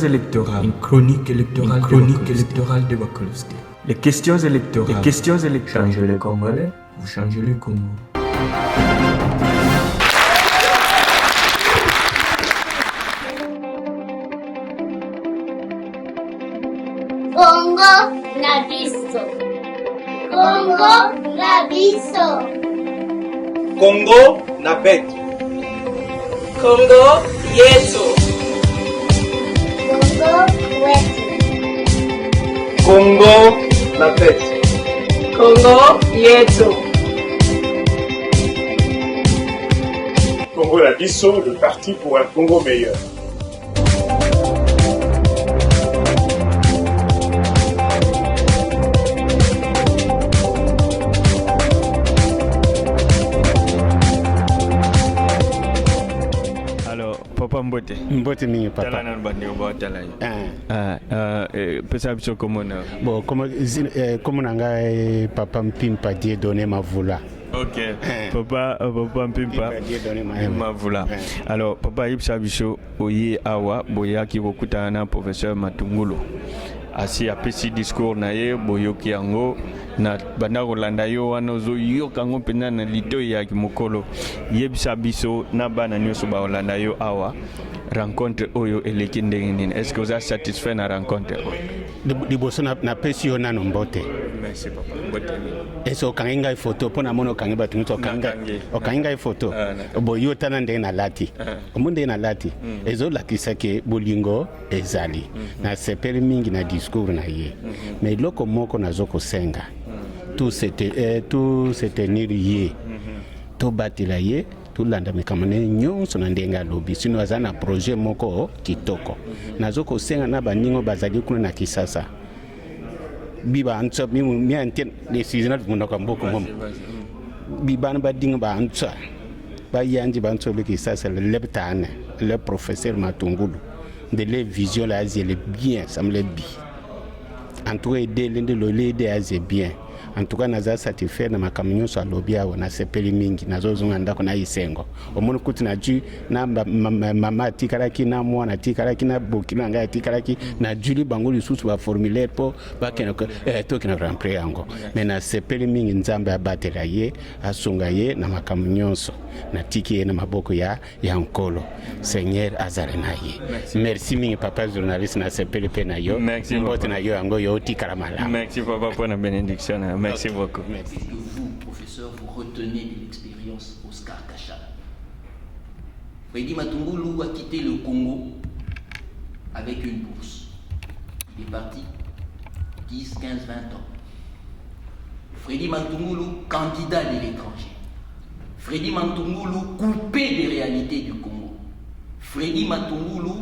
électorales. Une chronique électorale de Bakalowski. Les questions électorales. Changez le Congolais, vous changez le Congo. Congo na biso. Congo na betu. Congo yetu. Congo wetu. Congo na betu. Congo yetu. Congo la biso, le parti pour un Congo meilleur. Papa Mbote mingi papa. Tala nan bandi oba tala yi. Pesa biso komona. Bon, comme nanga papa Mpimpa die donné ma voula. OK. Papa Mpimpa ma voula. Alors papa yipsa biso oye awa boya ki bokuta na professeur Matungulu. Asi apesi discours na ye boyoki yango na banda kolanda yo wana ozoyoka yango mpenza na lito ya kimokolo yebisa biso na bana nyonso baolanda yo awa rencontre oyo eleki ndenge nini. Est-ce que vous êtes satisfait na rencontre oyo? Liboso na pesi yo nano mbote. Merci papa. Mbote. Eso kanginga ifoto pona mono kangi batu nto kanginga ifoto. Bo yo tana ndenge na lati. Omunde na lati. Ezo lakisa ke bolingo ezali. Na sepeli mingi na discours na ye. Mais loko moko nazoko senga. Tout c'était niri to batila ye to landa mekamane nyonso na ndenga lobi sino azana projet moko kitoko nazoko senga na baningo bazali kuna na Kisasa biba antsa mi anten decision na ko mboko mom biba ba dinga ba antsa ba yanji ba antsa le Kisasa le leptane le professeur Matungulu de les visions là c'est bien ça me bien en tout cas aider l'aider assez bien. En tout cas naza satisfait na makamyo so lobia wana sepeli mingi nazozunga ndako na isengo omuntu kuti na ju na mama tikalaki na mwana tikalaki na bokina nga tikalaki na juli bango lisusu ba formulaire po bakena to kina remplir yango mais na sepeli mingi nzambe abatela ye asunga ye na makamyo so na tiki na maboko ya nkolo Seigneur azarena ye. Merci mingi papa journaliste na sepeli pe na yo mbote na yo yango yo tikala mala. Merci papa pour la bénédiction. Merci beaucoup. Est-ce que vous, professeur, vous retenez de l'expérience Oscar Kacha? Freddy Matungulu a quitté le Congo avec une bourse. Il est parti 10, 15, 20 ans. Freddy Matungulu, candidat de l'étranger. Freddy Matungulu, coupé des réalités du Congo. Freddy Matungulu,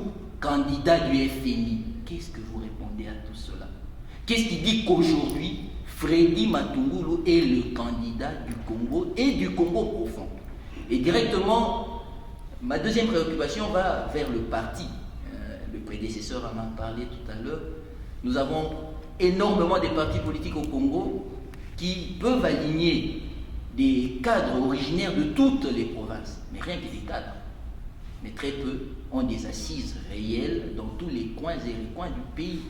candidat du FMI. Qu'est-ce que vous répondez à tout cela? Qu'est-ce qui dit qu'aujourd'hui, Freddy Matungulu est le candidat du Congo et du Congo profond? Et directement, ma deuxième préoccupation va vers le parti. Le prédécesseur en a parlé tout à l'heure. Nous avons énormément de partis politiques au Congo qui peuvent aligner des cadres originaires de toutes les provinces, mais rien que des cadres. Mais très peu ont des assises réelles dans tous les coins et recoins du pays.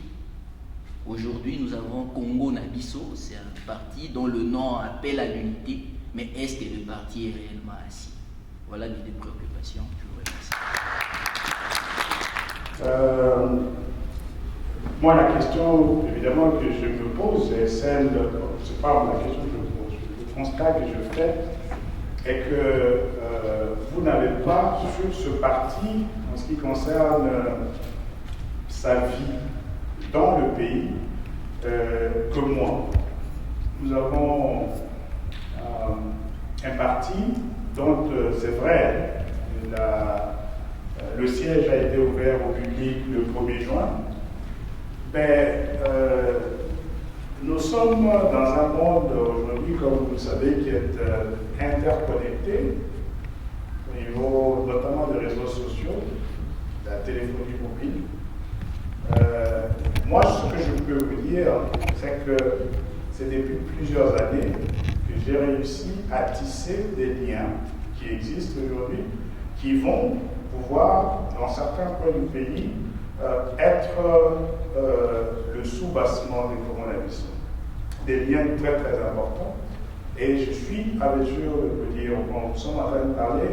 Aujourd'hui, nous avons Congo Nabiso, c'est un parti dont le nom appelle à l'unité, mais est-ce que le parti est réellement assis? Voilà mes deux préoccupations. Je vous remercie. Moi, la question, évidemment, que je me pose, est celle, c'est pas la question que je me pose, le constat que je fais est que vous n'avez pas sur ce parti, en ce qui concerne sa vie dans le pays, que moi. Nous avons un parti dont c'est vrai, le siège a été ouvert au public le 1er juin, mais nous sommes dans un monde aujourd'hui, comme vous le savez, qui est interconnecté au niveau notamment des réseaux sociaux, de la téléphonie mobile. Moi, ce que je peux vous dire, c'est que c'est depuis plusieurs années que j'ai réussi à tisser des liens qui existent aujourd'hui, qui vont pouvoir, dans certains coins du pays, être le sous-bassement des coronavirus. Des liens très très importants. Et je suis à mesure de vous dire, nous sommes en train de parler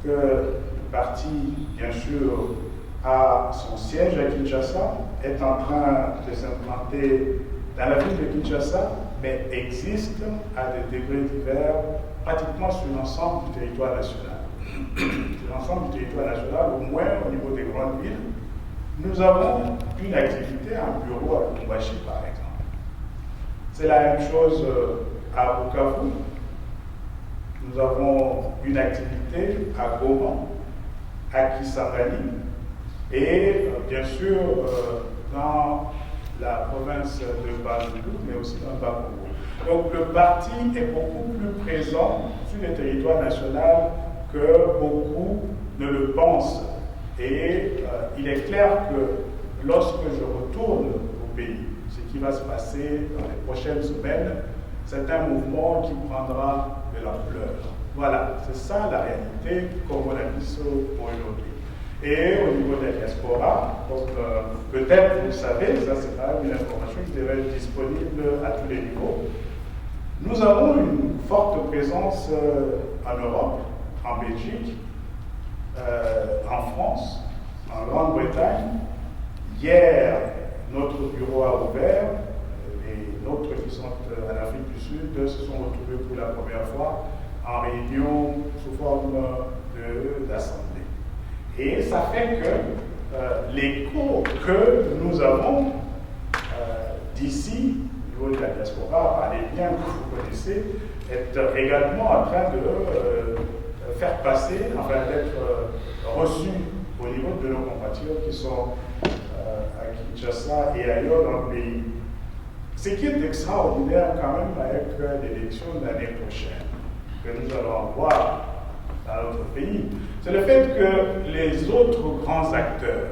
que le parti, bien sûr, a son siège à Kinshasa, est en train de s'implanter dans la ville de Kinshasa, mais existe à des degrés divers pratiquement sur l'ensemble du territoire national. Sur l'ensemble du territoire national, au moins au niveau des grandes villes, nous avons une activité, un bureau à Lubumbashi par exemple. C'est la même chose à Bukavu. Nous avons une activité à Goma, à Kisangani, et bien sûr dans la province de Bandundu, mais aussi dans le Bas-Congo. Donc le parti est beaucoup plus présent sur le territoire national que beaucoup ne le pensent. Et il est clair que lorsque je retourne au pays, ce qui va se passer dans les prochaines semaines, c'est un mouvement qui prendra de l'ampleur. Voilà, c'est ça la réalité comme on a vu aujourd'hui. Et au niveau de la diaspora, peut-être vous le savez, ça c'est quand même une information qui devrait être disponible à tous les niveaux, nous avons une forte présence en Europe, en Belgique, en France, en Grande-Bretagne. Hier, notre bureau a ouvert, les nôtres qui sont en Afrique du Sud se sont retrouvés pour la première fois en réunion sous forme d'assemblée. Et ça fait que l'écho que nous avons d'ici, au niveau de la diaspora, par les liens que vous connaissez, est également en train de faire passer, enfin d'être reçu au niveau de nos compatriotes qui sont à Kinshasa et ailleurs dans le pays. Ce qui est extraordinaire quand même avec l'élection de l'année prochaine, que nous allons avoir dans notre pays, c'est le fait que les autres grands acteurs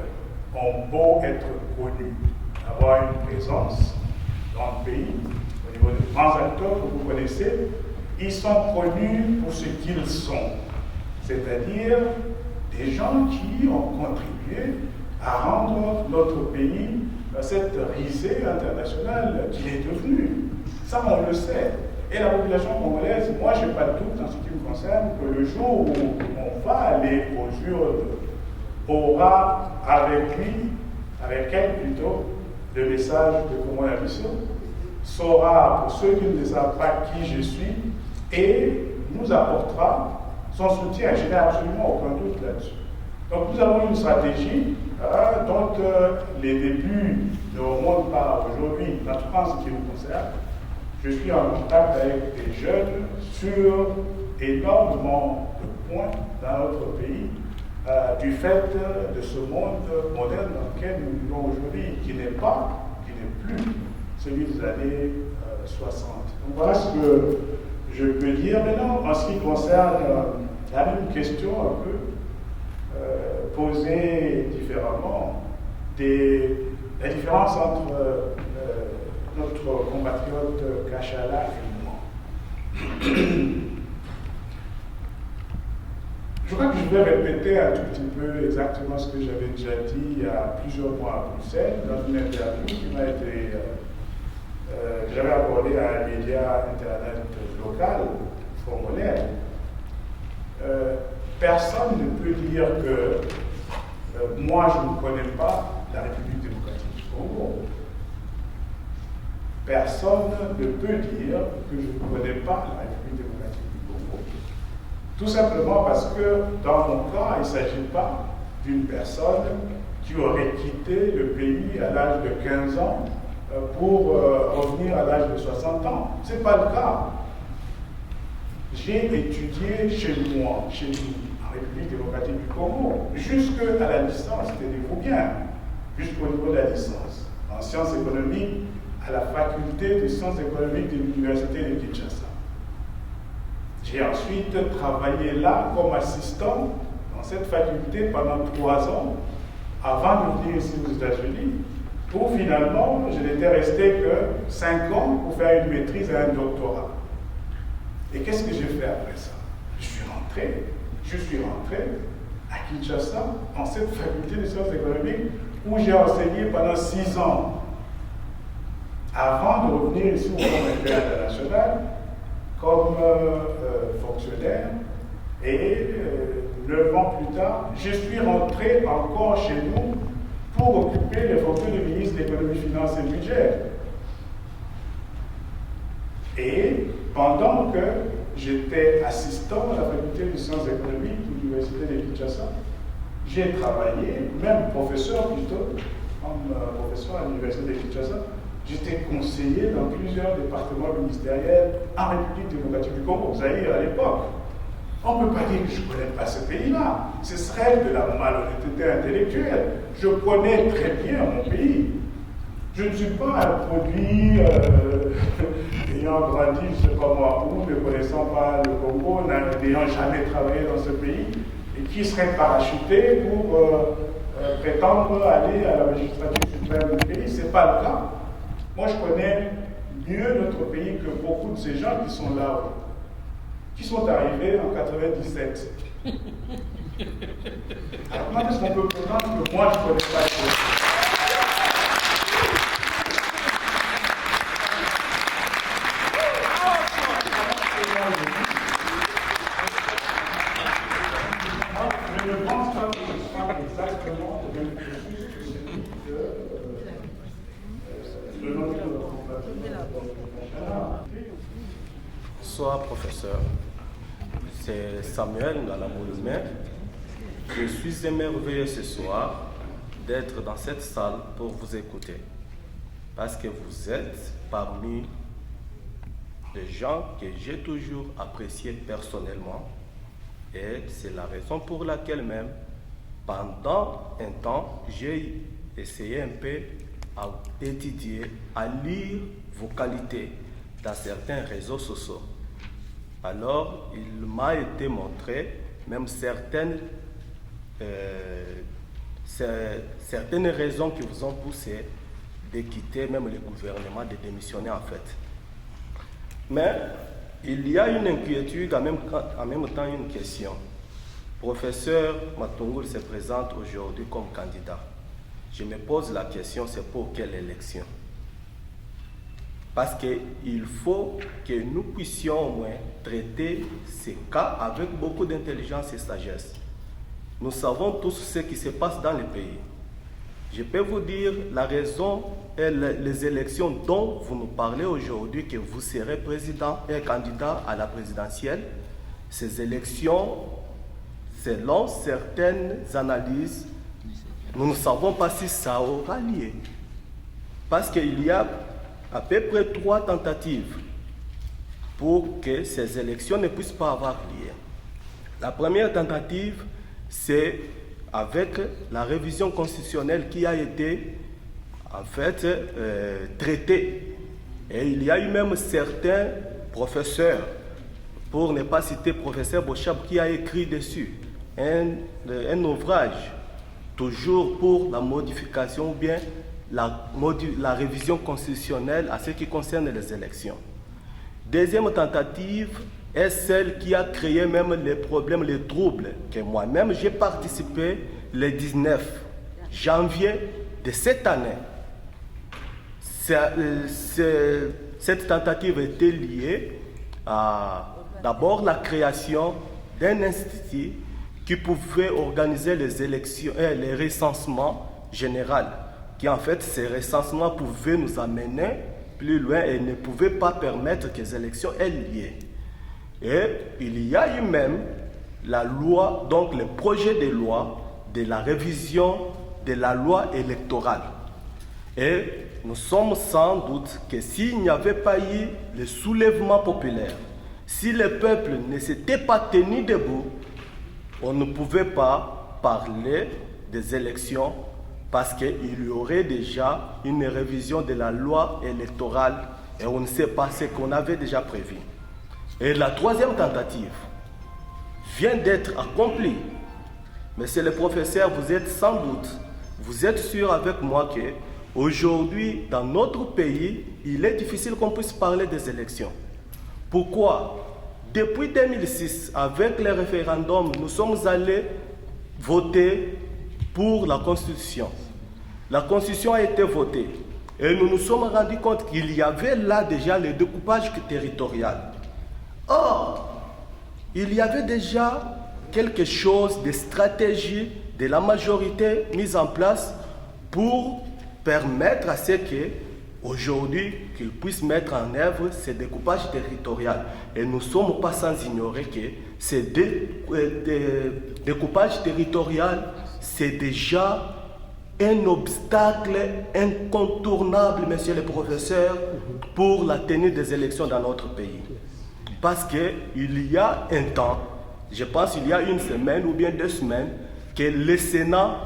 ont beau être connus, avoir une présence dans le pays, au niveau des grands acteurs que vous connaissez, ils sont connus pour ce qu'ils sont, c'est-à-dire des gens qui ont contribué à rendre notre pays cette risée internationale qu'il est devenu. Ça, on le sait. Et la population congolaise, moi, je n'ai pas de doute en ce qui me concerne que le jour où on va aller aux urnes, aura avec lui, avec elle plutôt, le message de Komona Biso, saura, pour ceux qui ne savent pas qui je suis, et nous apportera son soutien. Je n'ai absolument aucun doute là-dessus. Donc nous avons une stratégie dont les débuts ne remontent pas aujourd'hui, en tout cas en ce qui nous concerne. Je suis en contact avec des jeunes sur énormément de points dans notre pays, du fait de ce monde moderne dans lequel nous vivons aujourd'hui, qui n'est plus celui des années 60. Donc voilà ce que je peux dire. Maintenant, en ce qui concerne la même question un peu posée différemment, la différence entre notre compatriote Kachala et moi. Je crois que je vais répéter un tout petit peu exactement ce que j'avais déjà dit il y a plusieurs mois à Bruxelles, dans une interview qui m'a été j'avais accordée à un média internet local, congolais. Personne ne peut dire que moi je ne connais pas la République démocratique du Congo. Personne ne peut dire que je ne connais pas la République démocratique du Congo. Tout simplement parce que, dans mon cas, il ne s'agit pas d'une personne qui aurait quitté le pays à l'âge de 15 ans pour revenir à l'âge de 60 ans. Ce n'est pas le cas. J'ai étudié chez nous, en République démocratique du Congo, jusqu'à la licence, tenez-vous bien, jusqu'au niveau de la licence, en sciences économiques, à la faculté de sciences économiques de l'Université de Kinshasa. J'ai ensuite travaillé là comme assistant dans cette faculté pendant 3 ans, avant de venir ici aux États-Unis, où finalement, je n'étais resté que 5 ans pour faire une maîtrise et un doctorat. Et qu'est-ce que j'ai fait après ça? Je suis rentré à Kinshasa, en cette faculté de sciences économiques, où j'ai enseigné pendant 6 ans, avant de revenir ici au Forum international comme fonctionnaire. Et 9 ans plus tard, je suis rentré encore chez nous pour occuper les fonctions de ministre de l'économie, finance et budget. Et pendant que j'étais assistant à la faculté de sciences économiques de l'Université de Kinshasa, j'ai travaillé, même professeur plutôt, comme professeur à l'Université de Kinshasa, j'étais conseiller dans plusieurs départements ministériels en République démocratique du Congo, Zaïre à l'époque. On ne peut pas dire que je ne connais pas ce pays-là. Ce serait de la malhonnêteté intellectuelle. Je connais très bien mon pays. Je ne suis pas un produit ayant grandi, je ne sais pas moi où, ne connaissant pas le Congo, n'ayant jamais travaillé dans ce pays, et qui serait parachuté pour prétendre aller à la magistrature suprême du pays. Ce n'est pas le cas. Moi, je connais mieux notre pays que beaucoup de ces gens qui sont là, qui sont arrivés en 97. Alors, comment est-ce qu'on peut prétendre que moi, je ne connais pas les choses? Je ne pense pas que ce soit exactement le même processus que celui de notre Bonsoir professeur, c'est Samuel Ngalamoulumé. Je suis émerveillé ce soir d'être dans cette salle pour vous écouter, parce que vous êtes parmi les gens que j'ai toujours appréciés personnellement, et c'est la raison pour laquelle même, pendant un temps, j'ai essayé un peu à étudier, à lire vos qualités dans certains réseaux sociaux. Alors, il m'a été montré même certaines raisons qui vous ont poussé de quitter même le gouvernement, de démissionner en fait. Mais il y a une inquiétude, en même temps une question. Professeur Matungulu se présente aujourd'hui comme candidat. Je me pose la question, c'est pour quelle élection? Parce qu'il faut que nous puissions au moins traiter ces cas avec beaucoup d'intelligence et sagesse. Nous savons tous ce qui se passe dans le pays. Je peux vous dire la raison et les élections dont vous nous parlez aujourd'hui, que vous serez président et candidat à la présidentielle. Ces élections, selon certaines analyses, nous ne savons pas si ça aura lieu. Parce qu'il y a à peu près 3 tentatives pour que ces élections ne puissent pas avoir lieu. La première tentative, c'est avec la révision constitutionnelle qui a été en fait traitée. Et il y a eu même certains professeurs, pour ne pas citer professeur Bochab, qui a écrit dessus un ouvrage, toujours pour la modification ou bien la révision constitutionnelle à ce qui concerne les élections. Deuxième tentative est celle qui a créé même les problèmes, les troubles, que moi-même j'ai participé le 19 janvier de cette année. Cette tentative était liée à d'abord la création d'un institut qui pouvait organiser les élections et les recensements généraux, qui en fait ces recensements pouvaient nous amener plus loin et ne pouvaient pas permettre que les élections aient lieu. Et il y a eu même la loi, donc le projet de loi de la révision de la loi électorale. Et nous sommes sans doute que s'il n'y avait pas eu le soulèvement populaire, si le peuple ne s'était pas tenu debout, on ne pouvait pas parler des élections parce qu'il y aurait déjà une révision de la loi électorale et on ne sait pas ce qu'on avait déjà prévu. Et la troisième tentative vient d'être accomplie. Monsieur le professeur, vous êtes sans doute, vous êtes sûr avec moi que aujourd'hui, dans notre pays, il est difficile qu'on puisse parler des élections. Pourquoi? Depuis 2006, avec les référendums, nous sommes allés voté pour la Constitution. La Constitution a été votée et nous nous sommes rendus compte qu'il y avait là déjà le découpage territorial. Or, il y avait déjà quelque chose de stratégie de la majorité mise en place pour permettre à ce que aujourd'hui qu'ils puissent mettre en œuvre ce découpage territorial. Et nous ne sommes pas sans ignorer que ce découpage territorial, c'est déjà un obstacle incontournable, monsieur le professeur, pour la tenue des élections dans notre pays. Parce qu'il y a un temps, je pense qu'il y a une semaine ou bien 2 semaines, que le Sénat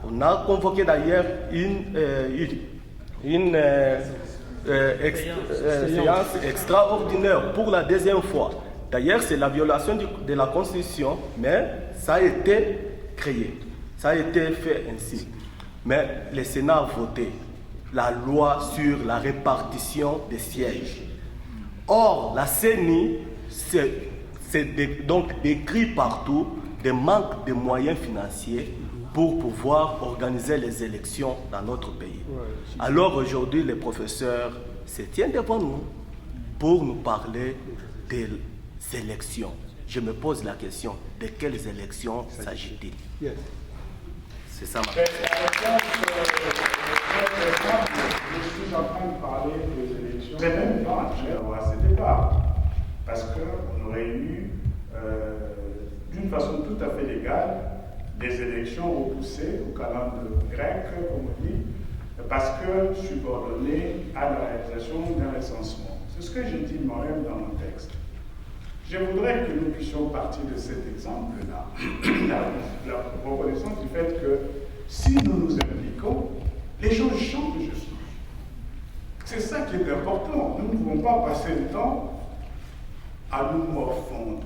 on a convoqué d'ailleurs une séance extraordinaire pour la 2e fois. D'ailleurs, c'est la violation de la Constitution, mais ça a été créé. Ça a été fait ainsi. Mais le Sénat a voté la loi sur la répartition des sièges. Or, la CENI, c'est donc décrit partout des manques de moyens financiers pour pouvoir organiser les élections dans notre pays. Alors aujourd'hui, les professeurs se tiennent devant nous pour nous parler des élections. Je me pose la question, de quelles élections s'agit-il? C'est ça ma question. Je suis en train de parler des élections, mais même pas à ce débat, parce qu'on aurait eu, d'une façon tout à fait légale, des élections repoussées au calendrier grec, comme on dit, parce que subordonnées à la réalisation d'un recensement. C'est ce que j'ai dit moi-même dans mon texte. Je voudrais que nous puissions partir de cet exemple-là, la reconnaissance du fait que si nous nous impliquons, les choses changent. C'est ça qui est important. Nous ne pouvons pas passer le temps à nous morfondre,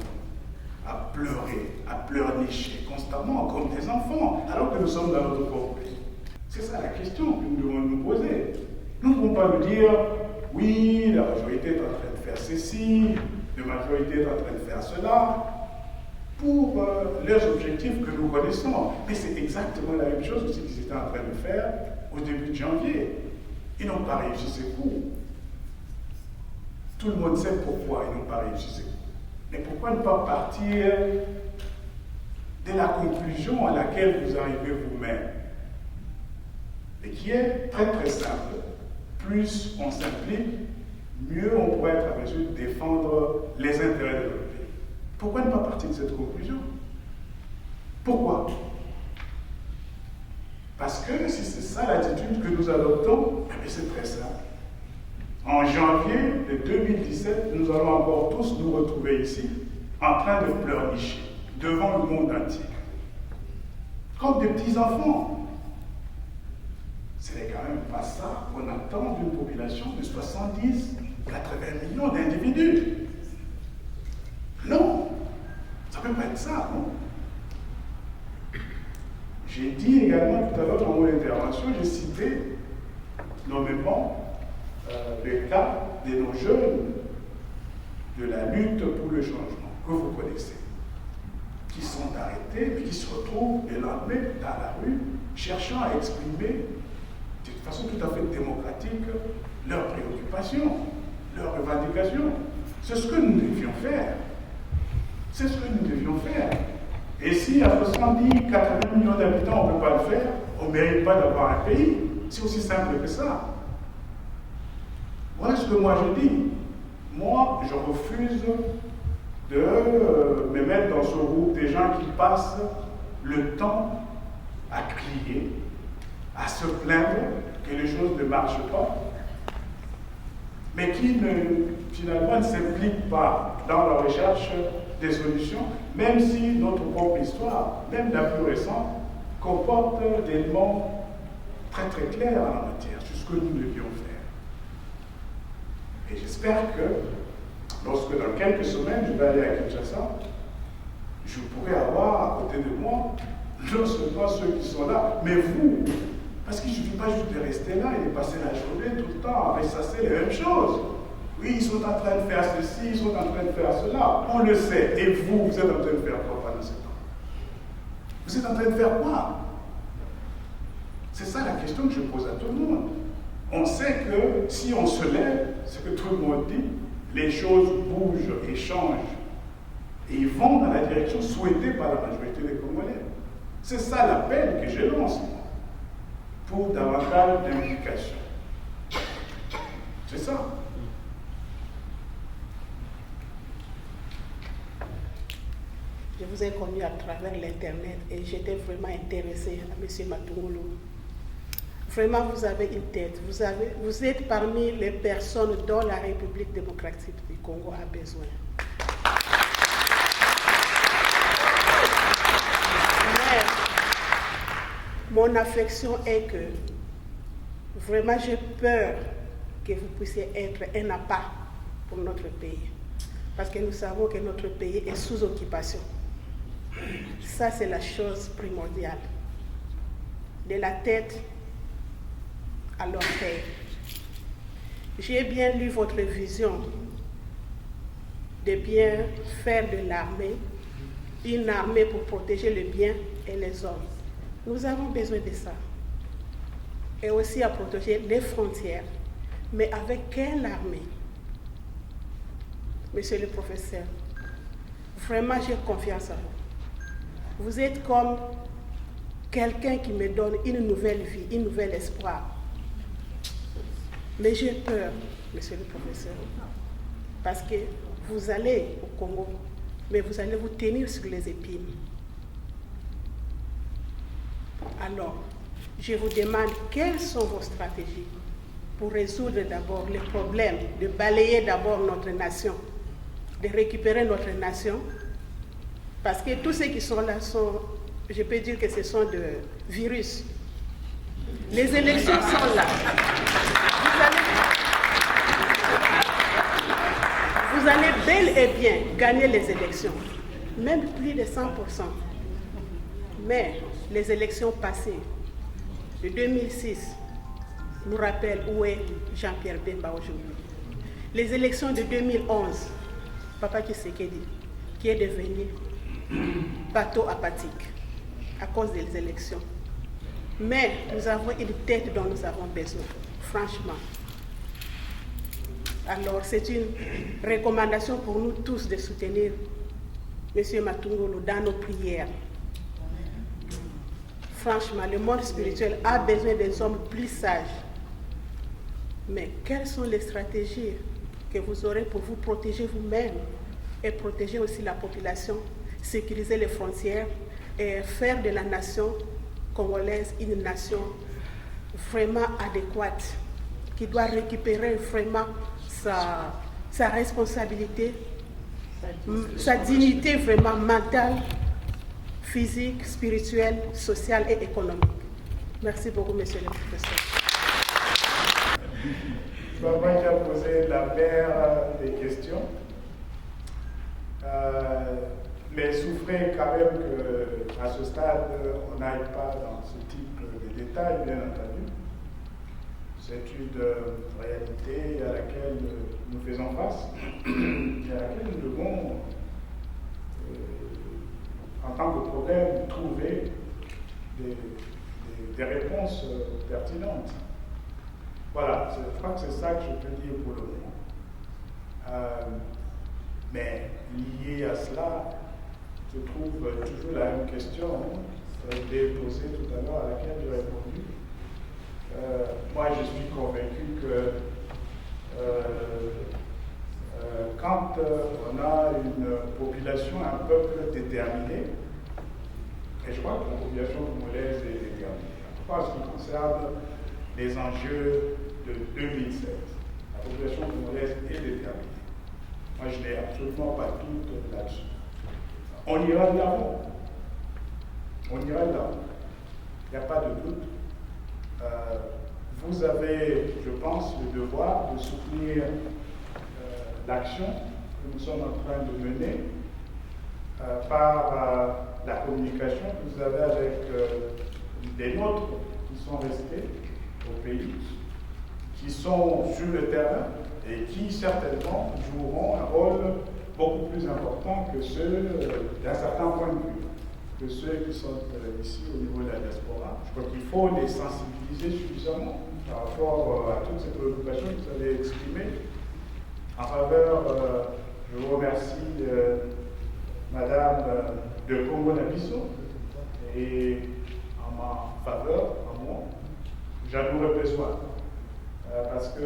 à pleurer, à pleurnicher constamment comme des enfants, alors que nous sommes dans notre propre pays. C'est ça la question que nous devons nous poser. Nous ne pouvons pas nous dire, oui, la majorité est en train de faire ceci, la majorité est en train de faire cela, pour leurs objectifs que nous connaissons. Mais c'est exactement la même chose aussi qu'ils étaient en train de faire au début de janvier. Ils n'ont pas réussi ces coups. Tout le monde sait pourquoi ils n'ont pas réussi ces coups. Mais pourquoi ne pas partir de la conclusion à laquelle vous arrivez vous-même? Et qui est très très simple. Plus on s'implique, mieux on pourrait être en mesure de défendre les intérêts de notre pays. Pourquoi ne pas partir de cette conclusion? Pourquoi? Parce que si c'est ça l'attitude que nous adoptons, eh c'est très simple. En janvier de 2017, nous allons encore tous nous retrouver ici, en train de pleurnicher devant le monde entier. Comme des petits-enfants. Ce n'est quand même pas ça qu'on attend d'une population de 70, 80 millions d'individus. Non, ça ne peut pas être ça, non? J'ai dit également tout à l'heure dans mon intervention, j'ai cité nommément le cas de nos jeunes de la lutte pour le changement, que vous connaissez, qui sont arrêtés, mais qui se retrouvent le lendemain dans la rue, cherchant à exprimer de façon tout à fait démocratique leurs préoccupations, leurs revendications. C'est ce que nous devions faire. C'est ce que nous devions faire. Et si à 70, 80 millions d'habitants, on ne peut pas le faire, on ne mérite pas d'avoir un pays. C'est aussi simple que ça. Voilà ce que moi je dis. Moi, je refuse de me mettre dans ce groupe des gens qui passent le temps à crier, à se plaindre que les choses ne marchent pas, mais qui finalement ne s'impliquent pas dans la recherche des solutions, même si notre propre histoire, même la plus récente, comporte des éléments très très clairs en la matière sur ce que nous devions faire. Et j'espère que lorsque dans quelques semaines je vais aller à Kinshasa, je pourrai avoir à côté de moi non seulement ceux qui sont là, mais vous. Parce qu'il ne suffit pas juste de rester là et de passer la journée tout le temps à ressasser les mêmes choses. Oui, ils sont en train de faire ceci, ils sont en train de faire cela. On le sait. Et vous, vous êtes en train de faire quoi pendant ce temps? Vous êtes en train de faire quoi? C'est ça la question que je pose à tout le monde. On sait que si on se lève, ce que tout le monde dit, les choses bougent et changent. Et ils vont dans la direction souhaitée par la majorité des Congolais. C'est ça l'appel que je lance, moi, pour davantage d'implication. C'est ça. Je vous ai connu à travers l'Internet et j'étais vraiment intéressée à M. Matungulu. Vraiment, vous avez une tête. Vous êtes parmi les personnes dont la République démocratique du Congo a besoin. Mais mon affection est que vraiment j'ai peur que vous puissiez être un appât pour notre pays. Parce que nous savons que notre pays est sous occupation. Ça, c'est la chose primordiale. De la tête à l'orteil. J'ai bien lu votre vision de bien faire de l'armée une armée pour protéger le bien et les hommes. Nous avons besoin de ça. Et aussi à protéger les frontières. Mais avec quelle armée? Monsieur le professeur, vraiment j'ai confiance en vous. Vous êtes comme quelqu'un qui me donne une nouvelle vie, un nouvel espoir. Mais j'ai peur, monsieur le professeur, parce que vous allez au Congo, mais vous allez vous tenir sur les épines. Alors, je vous demande quelles sont vos stratégies pour résoudre d'abord les problèmes, de balayer d'abord notre nation, de récupérer notre nation, parce que tous ceux qui sont là sont, je peux dire que ce sont des virus. Les élections sont là. Vous allez bel et bien gagner les élections, même plus de 100%. Mais les élections passées de 2006 nous rappellent où est Jean-Pierre Bemba aujourd'hui. Les élections de 2011, Papa Tshisekedi, qui est devenu bateau apathique à cause des élections. Mais nous avons une tête dont nous avons besoin, franchement. Alors c'est une recommandation pour nous tous de soutenir M. Matungulu dans nos prières. Franchement, le monde spirituel a besoin des hommes plus sages. Mais quelles sont les stratégies que vous aurez pour vous protéger vous-même et protéger aussi la population, sécuriser les frontières et faire de la nation congolaise une nation vraiment adéquate, qui doit récupérer vraiment sa responsabilité, sa dignité vraiment mentale, physique, spirituelle, sociale et économique. Merci beaucoup, monsieur le professeur. Papa qui a posé la paire des questions, mais souffrez quand même qu'à ce stade, on n'aille pas dans ce type de détails, bien entendu. C'est une réalité à laquelle nous faisons face et à laquelle nous devons, en tant que problème, trouver des réponses pertinentes. Voilà, je crois que c'est ça que je peux dire pour le moment. Mais lié à cela, je trouve toujours la même question qui a été posée tout à l'heure, à laquelle j'ai répondu. Moi, je suis convaincu que quand on a une population, un peuple déterminé, et je crois que la population congolaise est déterminée, en tout cas en ce qui concerne les enjeux de 2007, la population congolaise est déterminée. Moi, je n'ai absolument pas de doute là-dessus. On ira de l'avant. On ira de l'avant. Il n'y a pas de doute. Vous avez, je pense, le devoir de soutenir l'action que nous sommes en train de mener par la communication que vous avez avec des nôtres qui sont restés au pays, qui sont sur le terrain et qui certainement joueront un rôle beaucoup plus important que ceux d'un certain point de vue. que ceux qui sont ici au niveau de la diaspora. Je crois qu'il faut les sensibiliser suffisamment par rapport à toutes ces préoccupations que vous avez exprimées. En faveur, je vous remercie Madame de Congo-Nabisso et en ma faveur, à moi, j'en aurais besoin. Parce que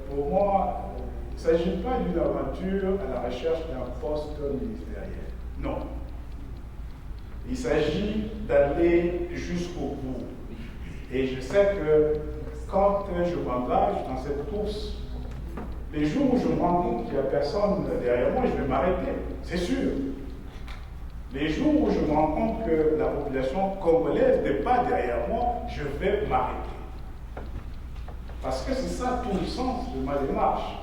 pour moi, il ne s'agit pas d'une aventure à la recherche d'un poste ministériel. Non. Il s'agit d'aller jusqu'au bout. Et je sais que quand je m'engage dans cette course, les jours où je me rends compte qu'il n'y a personne derrière moi, je vais m'arrêter, c'est sûr. Les jours où je me rends compte que la population congolaise n'est pas derrière moi, je vais m'arrêter. Parce que c'est ça tout le sens de ma démarche.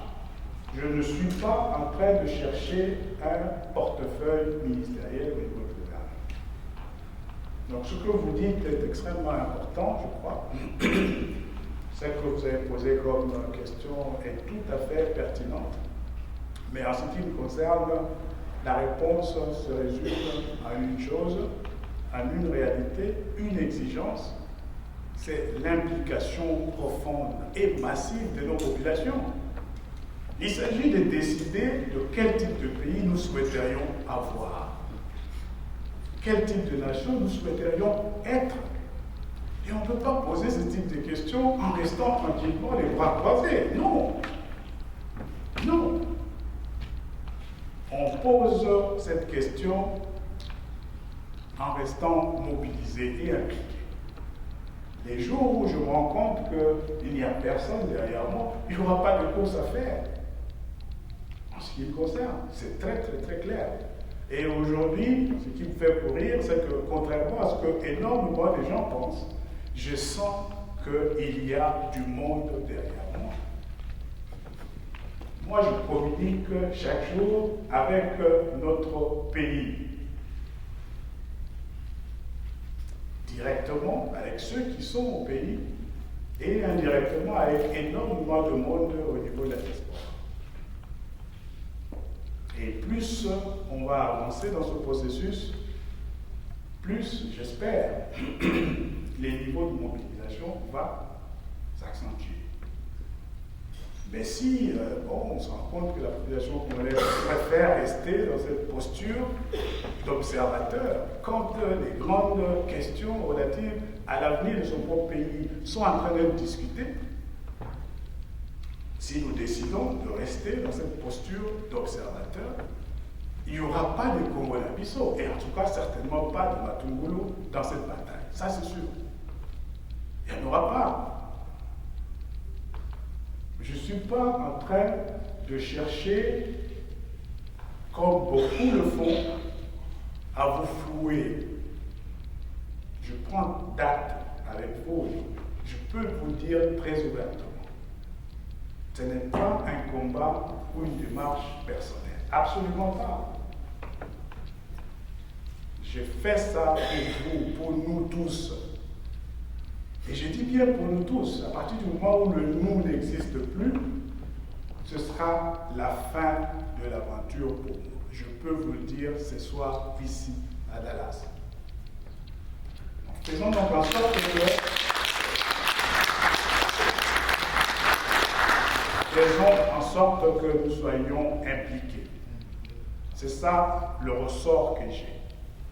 Je ne suis pas en train de chercher un portefeuille ministériel au niveau du gouvernement. Donc ce que vous dites est extrêmement important, je crois. Ce que vous avez posé comme question est tout à fait pertinente. Mais en ce qui me concerne, la réponse se résume à une chose, à une réalité, une exigence, c'est l'implication profonde et massive de nos populations. Il s'agit de décider de quel type de pays nous souhaiterions avoir, quel type de nation nous souhaiterions être. Et on ne peut pas poser ce type de questions en restant tranquillement les bras croisés. Non. Non. On pose cette question en restant mobilisé et impliqué. Les jours où je me rends compte qu'il n'y a personne derrière moi, il n'y aura pas de course à faire. En ce qui me concerne, c'est très très très clair. Et aujourd'hui, ce qui me fait courir, c'est que contrairement à ce que énormément de gens pensent, je sens qu'il y a du monde derrière moi. Moi, je communique chaque jour avec notre pays. Directement avec ceux qui sont au pays et indirectement avec énormément de monde au niveau de la diaspora. Et plus on va avancer dans ce processus, plus, j'espère, les niveaux de mobilisation vont s'accentuer. Mais si on se rend compte que la population congolaise préfère rester dans cette posture d'observateur quand les grandes questions relatives à l'avenir de son propre pays sont en train d'être discutées, si nous décidons de rester dans cette posture d'observateur, il n'y aura pas de Congo-Nabisso, et en tout cas certainement pas de Matungulu dans cette bataille. Ça c'est sûr. Il n'y en aura pas. Je ne suis pas en train de chercher, comme beaucoup le font, à vous flouer. Je prends date avec vous. Je peux vous dire très ouvertement. Ce n'est pas un combat ou une démarche personnelle. Absolument pas. Je fais ça pour vous, pour nous tous. Et je dis bien pour nous tous, à partir du moment où le nous n'existe plus, ce sera la fin de l'aventure pour nous. Je peux vous le dire ce soir ici à Dallas. Faisons donc en sorte que nous soyons impliqués. C'est ça le ressort que j'ai.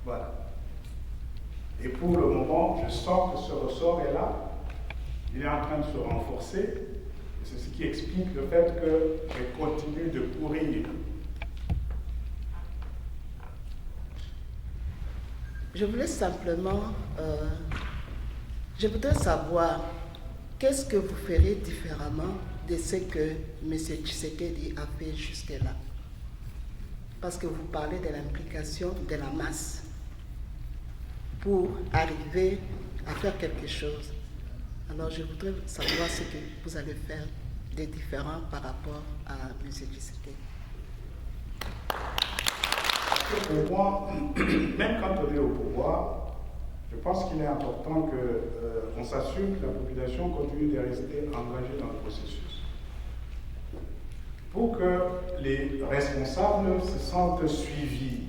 Voilà. Et pour le moment, je sens que ce ressort est là. Il est en train de se renforcer. Et c'est ce qui explique le fait que je continue de courir. Je voulais simplement, je voudrais savoir qu'est-ce que vous ferez différemment de ce que M. Tshisekedi a fait jusque-là. Parce que vous parlez de l'implication de la masse pour arriver à faire quelque chose. Alors je voudrais savoir ce que vous allez faire de différent par rapport à M. Tshisekedi. Pour moi, même quand on est au pouvoir, je pense qu'il est important qu'on s'assure que la population continue de rester engagée dans le processus. Pour que les responsables se sentent suivis,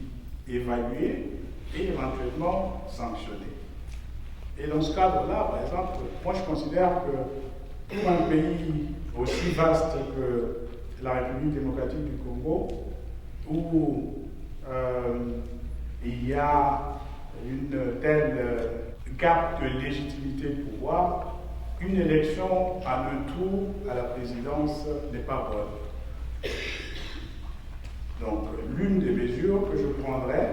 évalués et éventuellement effectivement sanctionner. Et dans ce cadre-là, par exemple, moi je considère que pour un pays aussi vaste que la République démocratique du Congo, où il y a une telle gap de légitimité de pouvoir, une élection à un tour à la présidence n'est pas bonne. Donc, l'une des mesures que je prendrais,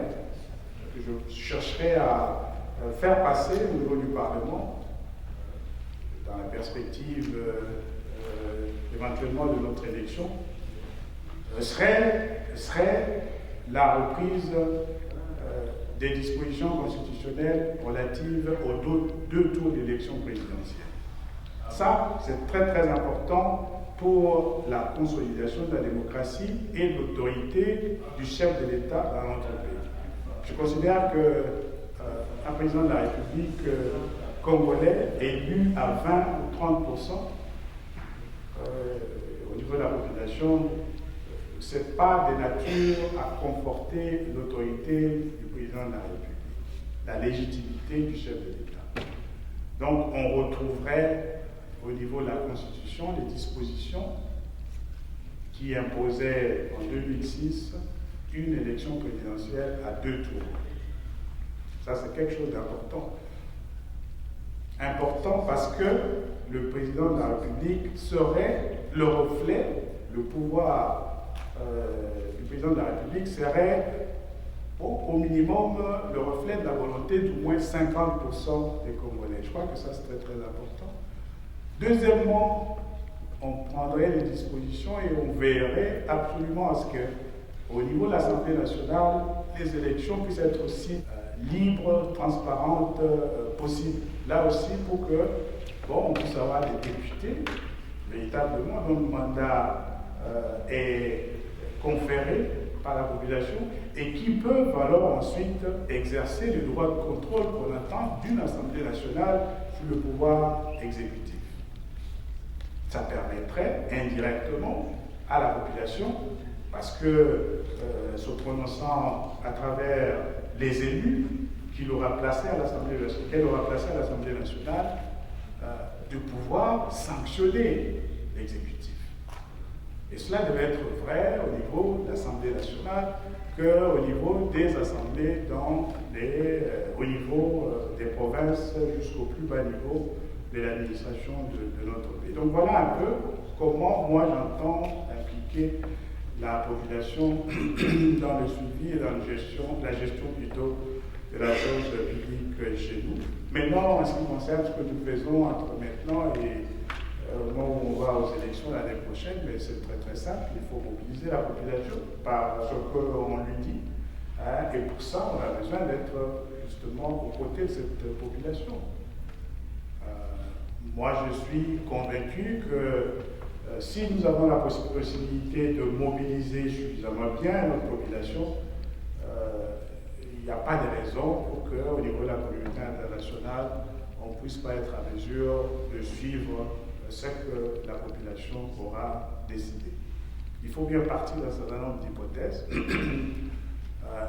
que je chercherais à faire passer au niveau du Parlement, dans la perspective éventuellement de notre élection, serait la reprise des dispositions constitutionnelles relatives aux deux tours d'élection présidentielle. Ça, c'est très très important pour la consolidation de la démocratie et de l'autorité du chef de l'État dans notre pays. Je considère qu'un président de la République congolais élu à 20 ou 30% au niveau de la population, ce n'est pas de nature à conforter l'autorité du président de la République, la légitimité du chef de l'État. Donc on retrouverait au niveau de la Constitution les dispositions qui imposaient en 2006 une élection présidentielle à 2 tours. Ça, c'est quelque chose d'important. Important parce que le président de la République serait le reflet, le pouvoir du président de la République serait au minimum le reflet de la volonté d'au moins 50% des Congolais. Je crois que ça, c'est très très important. Deuxièmement, on prendrait les dispositions et on veillerait absolument à ce que, au niveau de l'Assemblée nationale, les élections puissent être aussi libres, transparentes, possibles. Là aussi, pour que, on puisse avoir des députés, véritablement, dont le mandat est conféré par la population et qui peuvent alors ensuite exercer le droit de contrôle qu'on attend d'une Assemblée nationale sur le pouvoir exécutif. Ça permettrait indirectement à la population, parce que se prononçant à travers les élus qu'elle aura placés à l'Assemblée nationale, de pouvoir sanctionner l'exécutif. Et cela devait être vrai au niveau de l'Assemblée nationale qu'au niveau des assemblées au niveau des provinces jusqu'au plus bas niveau de l'administration de notre pays. Donc voilà un peu comment moi j'entends impliquer la population dans le suivi et dans la gestion plutôt de la chose publique chez nous. Maintenant, en ce qui concerne ce que nous faisons entre maintenant et au moment où on va aux élections l'année prochaine, mais c'est très très simple, il faut mobiliser la population par ce qu'on lui dit. Et pour ça, on a besoin d'être justement aux côtés de cette population. Moi, je suis convaincu que si nous avons la possibilité de mobiliser suffisamment bien notre population, il n'y a pas de raison pour qu'au niveau de la communauté internationale, on ne puisse pas être à mesure de suivre ce que la population aura décidé. Il faut bien partir d'un certain nombre d'hypothèses.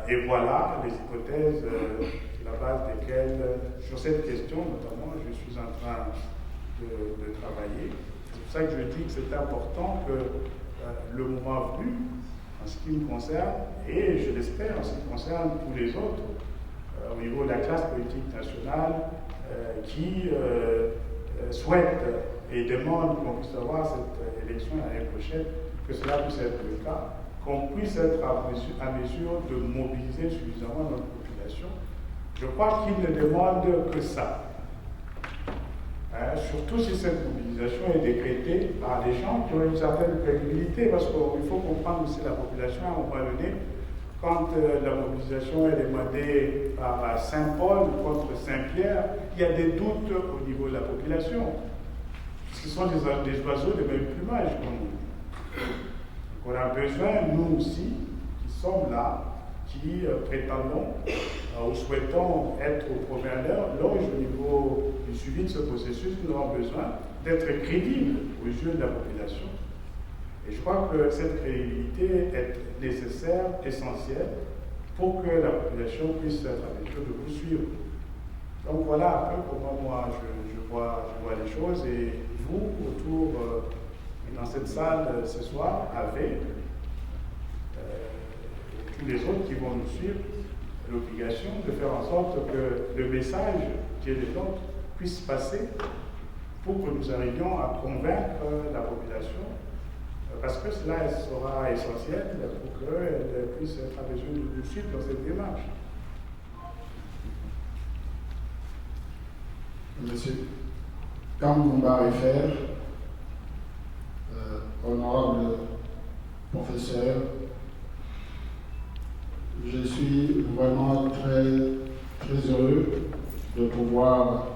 Et voilà les hypothèses sur la base desquelles, sur cette question notamment, je suis en train de travailler. C'est pour ça que je dis que c'est important que le moment venu, en ce qui me concerne, et je l'espère en ce qui concerne tous les autres, au niveau de la classe politique nationale, qui souhaite et demande qu'on puisse avoir cette élection l'année prochaine, que cela puisse être le cas, qu'on puisse être à mesure de mobiliser suffisamment notre population. Je crois qu'il ne demande que ça. Surtout si cette mobilisation est décrétée par des gens qui ont une certaine crédibilité, parce qu'il faut comprendre aussi la population à un moment donné. Quand la mobilisation est demandée par Saint-Paul contre Saint-Pierre, il y a des doutes au niveau de la population. Ce sont des oiseaux de même plumage, comme nous. On a besoin, nous aussi, qui sommes là, qui prétendons ou souhaitons être au premier loge au niveau du suivi de ce processus, nous avons besoin d'être crédibles aux yeux de la population. Et je crois que cette crédibilité est nécessaire, essentielle, pour que la population puisse être à mesure de vous suivre. Donc voilà un peu comment moi je vois les choses. Et vous, autour, dans cette salle ce soir, avec tous les autres qui vont nous suivre, l'obligation de faire en sorte que le message qui est le nôtre puisse passer pour que nous arrivions à convaincre la population, parce que cela sera essentiel pour qu'elle puisse être à mesure de nous suivre dans cette démarche. Monsieur Kamboumba Refer, honorable professeur, je suis vraiment très heureux de pouvoir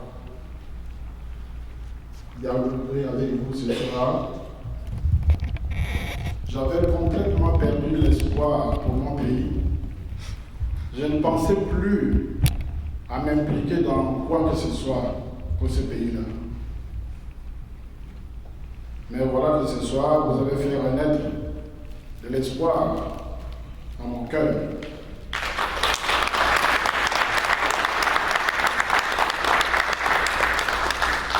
dialoguer avec vous ce soir. J'avais complètement perdu l'espoir pour mon pays. Je ne pensais plus à m'impliquer dans quoi que ce soit pour ce pays-là. Mais voilà que ce soir, vous avez fait renaître de l'espoir dans mon cœur.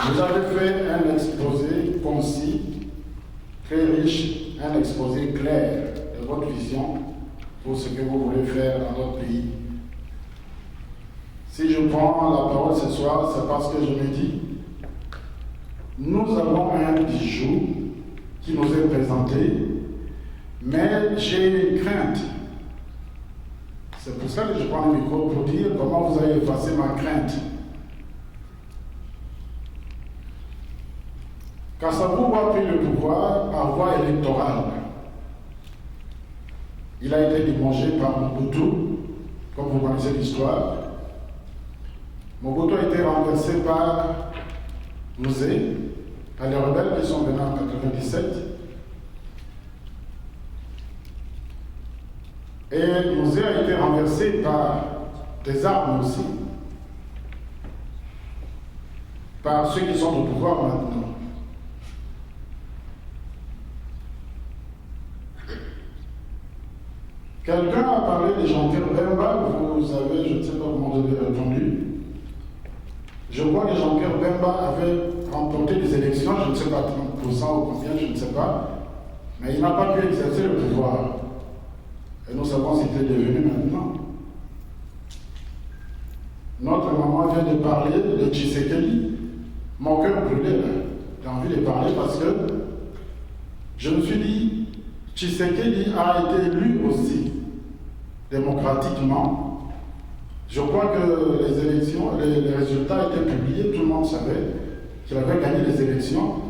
Vous avez fait un exposé concis, très riche, un exposé clair de votre vision pour ce que vous voulez faire dans notre pays. Si je prends la parole ce soir, c'est parce que je me dis, nous avons un bijou qui nous est présenté, mais j'ai une crainte. C'est pour ça que je prends le micro pour dire comment vous avez effacé ma crainte. Kasavubu a pris le pouvoir par voie électorale. Il a été limogé par Mobutu, comme vous connaissez l'histoire. Mobutu a été renversé par Nzé, par les rebelles qui sont venus en 1997. Et Nzé a été renversé par des armes aussi, par ceux qui sont au pouvoir maintenant. Quelqu'un a parlé de Jean-Pierre Bemba, vous avez, je ne sais pas comment vous avez répondu. Je crois que Jean-Pierre Bemba avait remporté des élections, je ne sais pas 30% ou combien, je ne sais pas, mais il n'a pas pu exercer le pouvoir. Et nous savons ce qu'il est devenu maintenant. Notre maman vient de parler de Tshisekedi. Mon cœur brûlait là. J'ai envie de parler parce que je me suis dit, Tshisekedi a été élu aussi démocratiquement. Je crois que les élections, les résultats étaient publiés, tout le monde savait qu'il avait gagné les élections,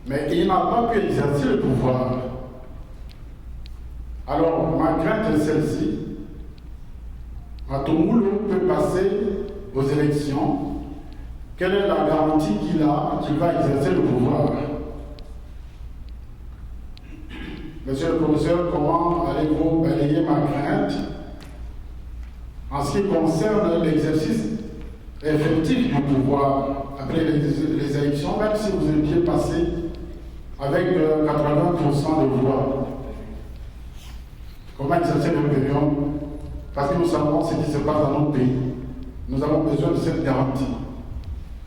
mais il n'a pas pu exercer le pouvoir. Alors, ma crainte est celle-ci. Matungulu peut passer aux élections. Quelle est la garantie qu'il a qu'il va exercer le pouvoir? Monsieur le professeur, comment allez-vous balayer ma crainte en ce qui concerne l'exercice effectif du pouvoir après les élections, même si vous étiez passé avec 80% de voix? Comment exercer l'opinion? Parce que nous savons ce qui se passe dans notre pays. Nous avons besoin de cette garantie.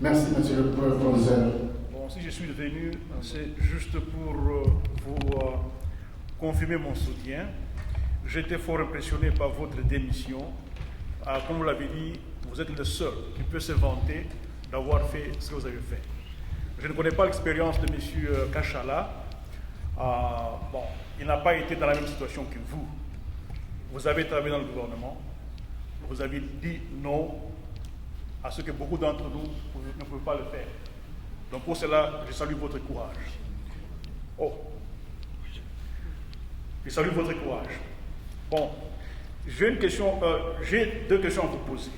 Merci, monsieur le professeur. Bon, si je suis venu, c'est juste pour vous confirmer mon soutien. J'étais fort impressionné par votre démission. Comme vous l'avez dit, vous êtes le seul qui peut se vanter d'avoir fait ce que vous avez fait. Je ne connais pas l'expérience de M. Kachala. Bon, il n'a pas été dans la même situation que vous. Vous avez travaillé dans le gouvernement. Vous avez dit non à ce que beaucoup d'entre nous ne peuvent pas le faire. Donc pour cela, je salue votre courage. Oh, je salue votre courage. Bon, j'ai deux questions à vous poser.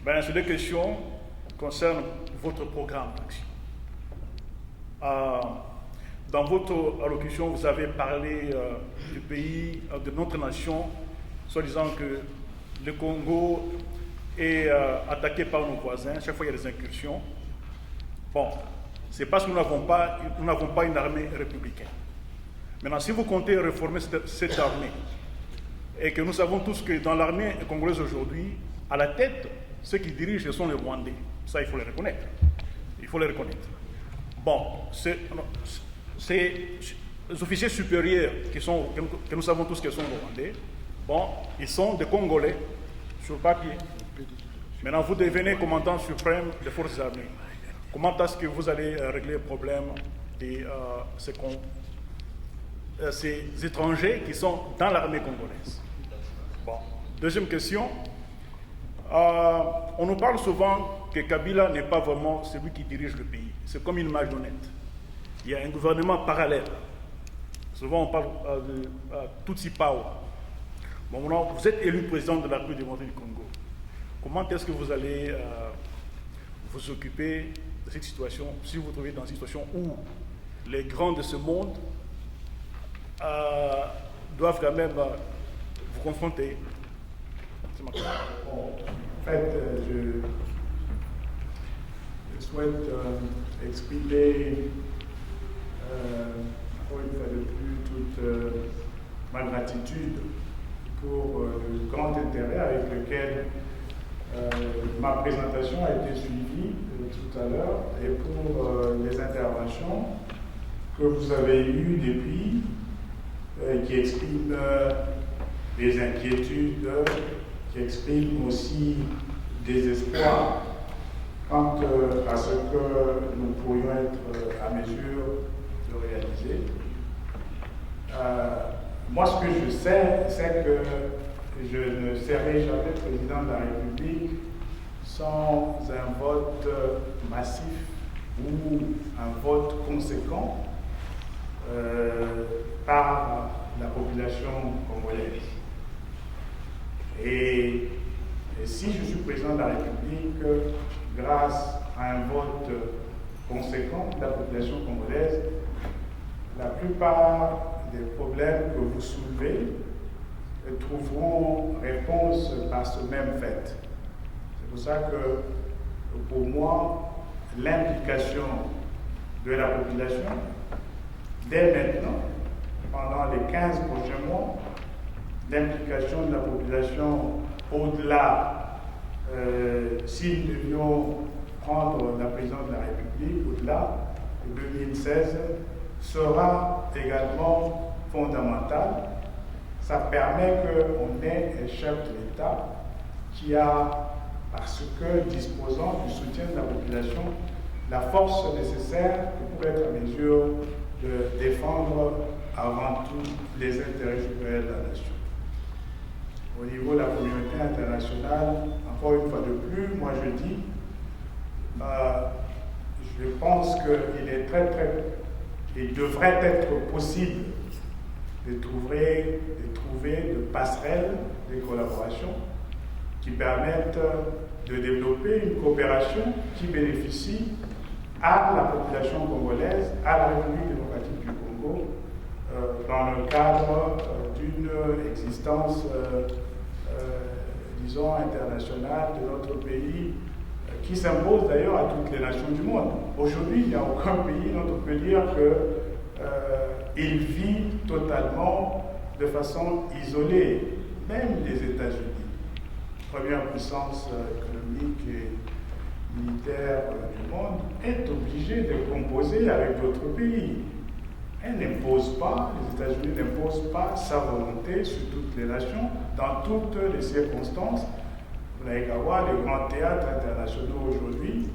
Ben, ces deux questions concernent votre programme d'action. Dans votre allocution, vous avez parlé du pays, de notre nation, soit disant que le Congo est attaqué par nos voisins. Chaque fois, il y a des incursions. Bon, c'est parce que nous n'avons pas une armée républicaine. Maintenant, si vous comptez réformer cette armée, et que nous savons tous que dans l'armée congolaise aujourd'hui, à la tête, ceux qui dirigent, ce sont les Rwandais. Ça, il faut les reconnaître. Il faut les reconnaître. Bon, ces officiers supérieurs que nous savons tous qu'ils sont Rwandais, bon, ils sont des Congolais sur papier. Maintenant, vous devenez commandant suprême des forces armées. Comment est-ce que vous allez régler le problème de ces étrangers qui sont dans l'armée congolaise? Bon. Deuxième question. On nous parle souvent que Kabila n'est pas vraiment celui qui dirige le pays. C'est comme une marionnette. Il y a un gouvernement parallèle. Souvent, on parle de Tutsi Power. Bon, maintenant, vous êtes élu président de la République démocratique du Congo. Comment est-ce que vous allez vous occuper de cette situation, si vous vous trouvez dans une situation où les grands de ce monde doivent quand même vous confronter? C'est ma question. En fait, je souhaite exprimer encore une fois de plus toute ma gratitude pour le grand intérêt avec lequel ma présentation a été suivie tout à l'heure et pour les interventions que vous avez eues depuis, qui expriment des inquiétudes, qui expriment aussi des espoirs quant à ce que nous pourrions être à mesure de réaliser. Moi, ce que je sais, c'est que je ne serai jamais président de la République sans un vote massif ou un vote conséquent par la population congolaise. Et si je suis président de la République, grâce à un vote conséquent de la population congolaise, la plupart des problèmes que vous soulevez trouveront réponse par ce même fait. C'est pour ça que, pour moi, l'implication de la population, dès maintenant, pendant les 15 prochains mois, l'implication de la population au-delà, si nous devions prendre la présidence de la République, au-delà de 2016, sera également fondamentale. Ça permet qu'on ait un chef de l'État qui a, parce que disposant du soutien de la population, la force nécessaire pour être en mesure de défendre avant tout les intérêts supérieurs de la nation. Au niveau de la communauté internationale, encore une fois de plus, moi je dis, je pense qu'il devrait être possible de trouver de passerelles, de collaborations qui permettent de développer une coopération qui bénéficie à la population congolaise, à la République démocratique du Congo, dans le cadre d'une existence, disons, internationale de notre pays, qui s'impose d'ailleurs à toutes les nations du monde. Aujourd'hui, il n'y a aucun pays dont on peut dire qu'il vit totalement de façon isolée, même les États-Unis, première puissance économique et militaire du monde, est obligée de composer avec d'autres pays. Elle n'impose pas, les États-Unis n'imposent pas sa volonté sur toutes les nations, dans toutes les circonstances. Vous n'avez qu'à voir les grands théâtres internationaux aujourd'hui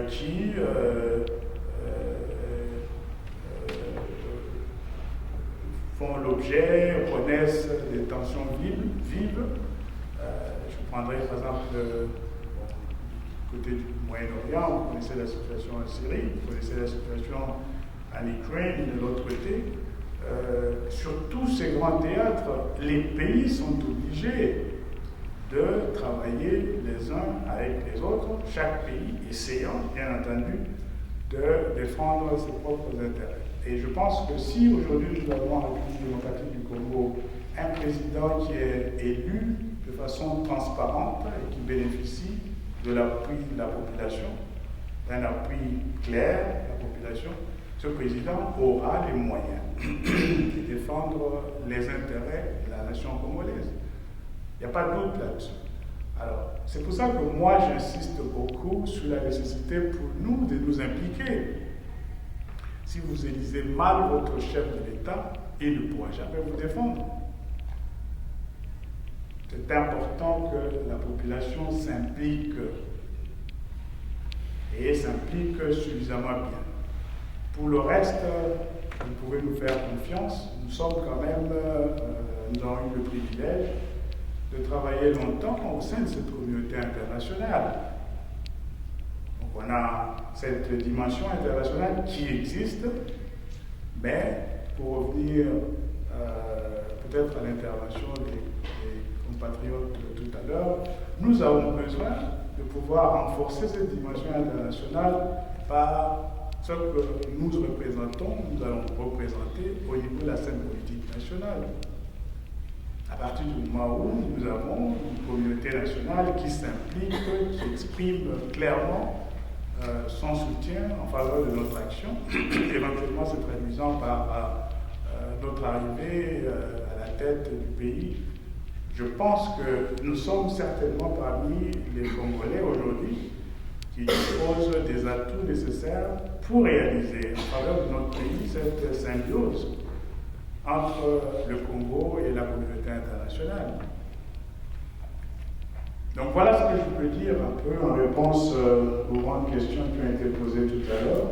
qui font l'objet, connaissent des tensions vives. Je prendrai par exemple du côté du Moyen-Orient, vous connaissez la situation en Syrie, vous connaissez la situation en Ukraine, de l'autre côté. Sur tous ces grands théâtres, les pays sont obligés de travailler les uns avec les autres, chaque pays essayant, bien entendu, de défendre ses propres intérêts. Et je pense que si aujourd'hui nous avons en République démocratique du Congo un président qui est élu de façon transparente et qui bénéficie de l'appui de la population, d'un appui clair de la population, ce président aura les moyens de défendre les intérêts de la nation congolaise. Il n'y a pas de doute là-dessus. Alors, c'est pour ça que moi, j'insiste beaucoup sur la nécessité pour nous de nous impliquer. Si vous élisez mal votre chef de l'État, il ne pourra jamais vous défendre. C'est important que la population s'implique et s'implique suffisamment bien. Pour le reste, vous pouvez nous faire confiance. Nous sommes quand même, nous avons eu le privilège de travailler longtemps au sein de cette communauté internationale. Donc on a cette dimension internationale qui existe, mais pour revenir peut-être à l'intervention des compatriotes tout à l'heure, nous avons besoin de pouvoir renforcer cette dimension internationale par ce que nous représentons, nous allons représenter au niveau de la scène politique nationale. À partir du moment où nous avons une communauté nationale qui s'implique, qui exprime clairement son soutien en faveur de notre action, éventuellement se traduisant par notre arrivée à la tête du pays. Je pense que nous sommes certainement parmi les Congolais aujourd'hui qui disposent des atouts nécessaires pour réaliser en faveur de notre pays cette symbiose entre le Congo et la communauté internationale. Donc voilà ce que je peux dire un peu en réponse aux grandes questions qui ont été posées tout à l'heure.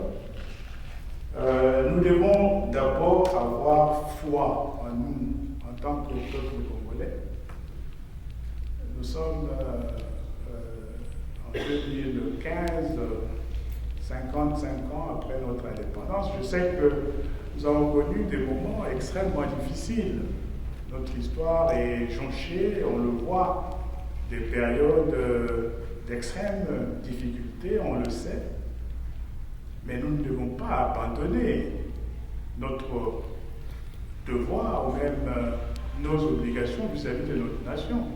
Nous devons d'abord avoir foi en nous, en tant que peuple congolais. Nous sommes en 2015, 55 ans après notre indépendance. Je sais que nous avons connu des moments extrêmement difficiles. Notre histoire est jonchée, on le voit, des périodes d'extrême difficulté, on le sait. Mais nous ne devons pas abandonner notre devoir ou même nos obligations vis-à-vis de notre nation.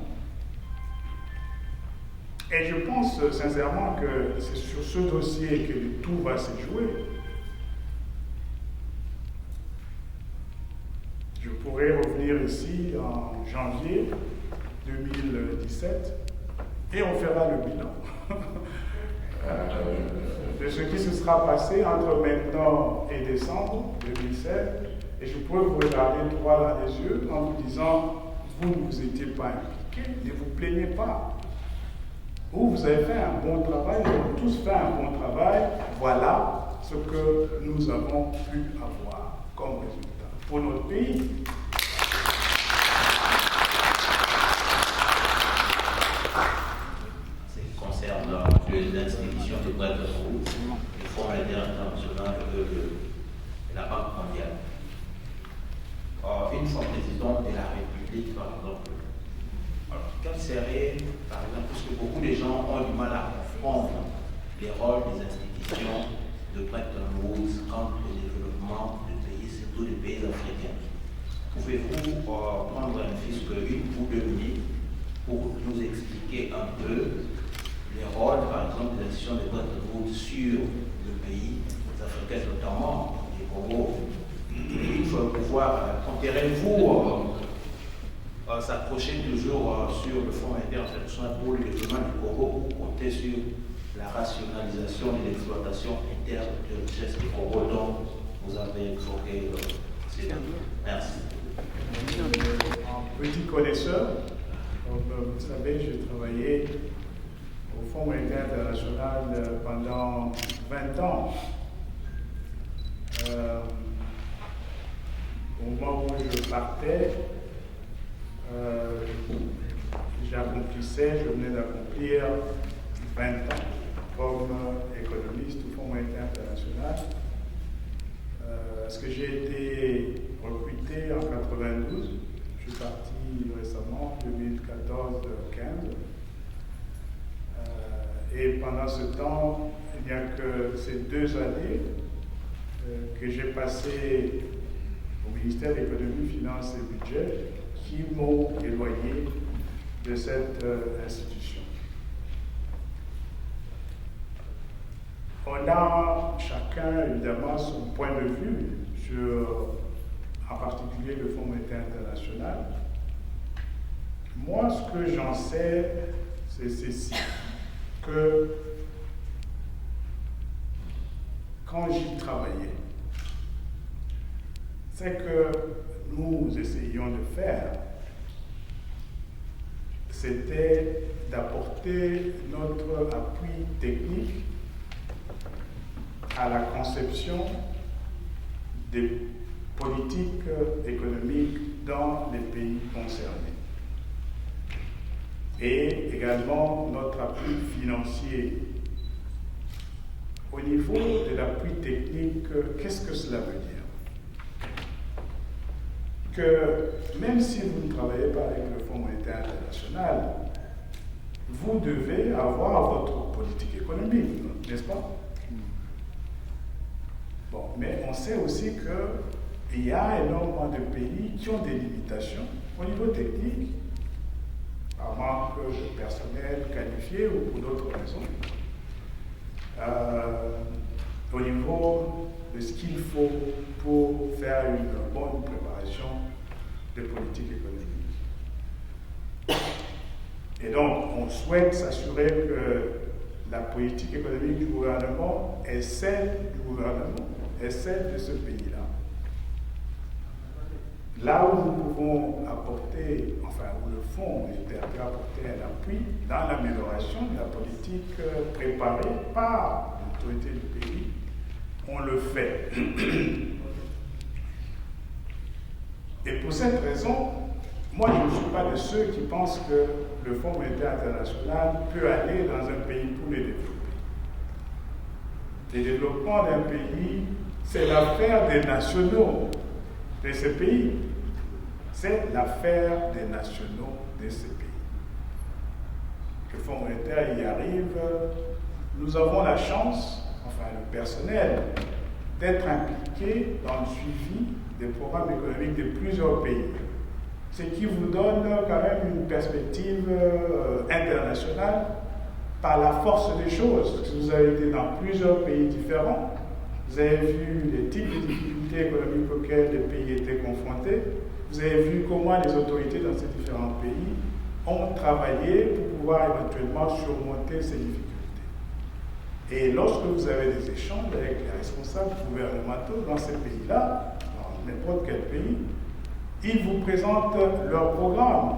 Et je pense sincèrement que c'est sur ce dossier que tout va se jouer. Je pourrais revenir ici en janvier 2017 et on fera le bilan de ce qui se sera passé entre maintenant et décembre 2007. Et je pourrais vous regarder droit dans les yeux en vous disant, vous ne vous étiez pas impliqués, ne vous plaignez pas. Vous avez fait un bon travail, nous avons tous fait un bon travail. Voilà ce que nous avons pu avoir comme résultat pour notre pays. Ça concerne les institutions de Bretton Woods, le Fonds monétaire international et la Banque mondiale. Une fois président de la République, par exemple, quel serait, par exemple, parce que beaucoup de gens ont du mal à comprendre les rôles des institutions de Bretton Woods quant au développement du pays, surtout des pays africains. Pouvez-vous prendre un fisc une ou deux minutes pour nous expliquer un peu les rôles, par exemple, des institutions de Bretton Woods sur le pays, les Africains notamment, les Congo? Il faut pouvoir, compterez-vous s'approcher toujours sur le Fonds monétaire international pour le développement du Congo ou compter sur la rationalisation de l'exploitation interne de richesse du Congo dont vous avez évoqué Merci. Petit connaisseur, comme vous savez, j'ai travaillé au Fonds monétaire international pendant 20 ans. Au moment où je partais, je venais d'accomplir 20 ans comme économiste au Fonds monétaire international. Parce que j'ai été recruté en 92, je suis parti récemment, 2014-15. Et pendant ce temps, il n'y a que ces 2 années que j'ai passé au ministère de l'économie, finances et budget qui m'ont éloigné de cette institution. On a chacun évidemment son point de vue sur, en particulier, le Fonds monétaire international. Moi, ce que j'en sais, c'est ceci, que quand j'y travaillais, c'est que nous essayions de faire, c'était d'apporter notre appui technique à la conception des politiques économiques dans les pays concernés. Et également notre appui financier. Au niveau de l'appui technique, qu'est-ce que cela veut dire? Que même si vous ne travaillez pas avec le Fonds monétaire international, vous devez avoir votre politique économique, n'est-ce pas? Bon, mais on sait aussi qu'il y a énormément de pays qui ont des limitations au niveau technique, par manque de personnel qualifié ou pour d'autres raisons, au niveau de ce qu'il faut pour faire une bonne préparation de politique économique. Et donc, on souhaite s'assurer que la politique économique du gouvernement est celle du gouvernement, est celle de ce pays-là. Là où nous pouvons apporter, enfin, où le Fonds monétaire peut apporter un appui dans l'amélioration de la politique préparée par l'autorité du pays, on le fait. Et pour cette raison, moi je ne suis pas de ceux qui pensent que le Fonds monétaire international peut aller dans un pays pour les développer. Le développement d'un pays, c'est l'affaire des nationaux de ce pays. C'est l'affaire des nationaux de ce pays. Le Fonds monétaire y arrive. Nous avons la chance, enfin le personnel, d'être impliqué dans le suivi des programmes économiques de plusieurs pays. Ce qui vous donne quand même une perspective internationale par la force des choses. Vous avez été dans plusieurs pays différents, vous avez vu les types de difficultés économiques auxquelles les pays étaient confrontés, vous avez vu comment les autorités dans ces différents pays ont travaillé pour pouvoir éventuellement surmonter ces difficultés. Et lorsque vous avez des échanges avec les responsables gouvernementaux dans ces pays-là, dans n'importe quel pays, ils vous présentent leur programme.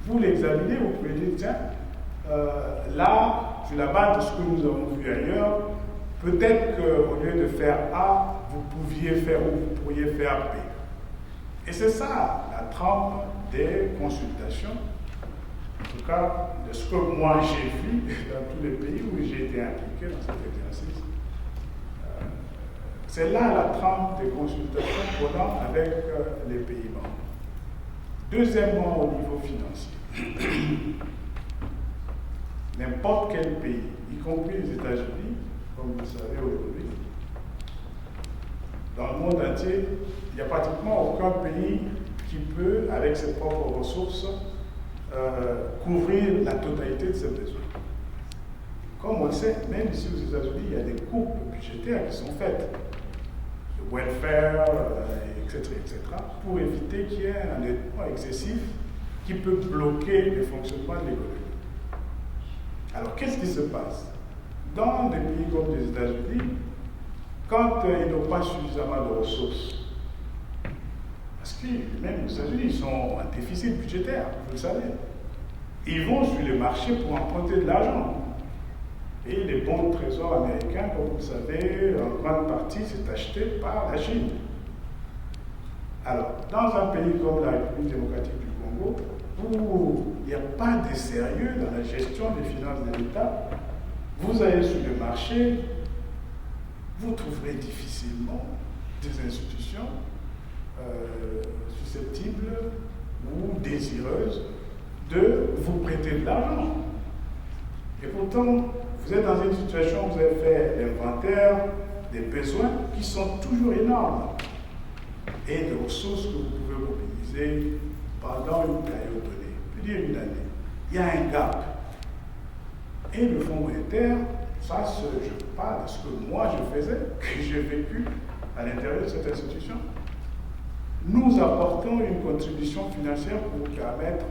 Vous l'examinez, vous pouvez dire, tiens, là, sur la base de ce que nous avons vu ailleurs, peut-être qu'au lieu de faire A, vous pouviez faire ou vous pourriez faire B. Et c'est ça, la trame des consultations, en tout cas, de ce que moi j'ai vu dans tous les pays où j'ai été impliqué dans cet exercice. C'est là la trame des consultations pendant avec les pays membres. Deuxièmement, au niveau financier, n'importe quel pays, y compris les États-Unis, comme vous le savez aujourd'hui, dans le monde entier, il n'y a pratiquement aucun pays qui peut, avec ses propres ressources, couvrir la totalité de ses besoins. Comme on le sait, même ici aux États-Unis, il y a des coupes budgétaires qui sont faites, le welfare, etc., pour éviter qu'il y ait un endettement excessif qui peut bloquer le fonctionnement de l'économie. Alors, qu'est-ce qui se passe? Dans des pays comme les États-Unis, quand ils n'ont pas suffisamment de ressources, parce que même les États-Unis, ils sont en déficit budgétaire, vous le savez. Ils vont sur les marchés pour emprunter de l'argent. Et les bons de trésor américains, comme vous le savez, en grande partie, c'est acheté par la Chine. Alors, dans un pays comme la République démocratique du Congo, où il n'y a pas de sérieux dans la gestion des finances de l'État, vous allez sur le marché, vous trouverez difficilement des institutions susceptibles ou désireuses de vous prêter de l'argent. Et pourtant, vous êtes dans une situation où vous avez fait l'inventaire des besoins qui sont toujours énormes et des ressources que vous pouvez mobiliser pendant une période donnée, je veux dire une année. Il y a un gap. Et le Fonds monétaire, ça, je parle de ce que moi je faisais, que j'ai vécu à l'intérieur de cette institution. Nous apportons une contribution financière pour vous permettre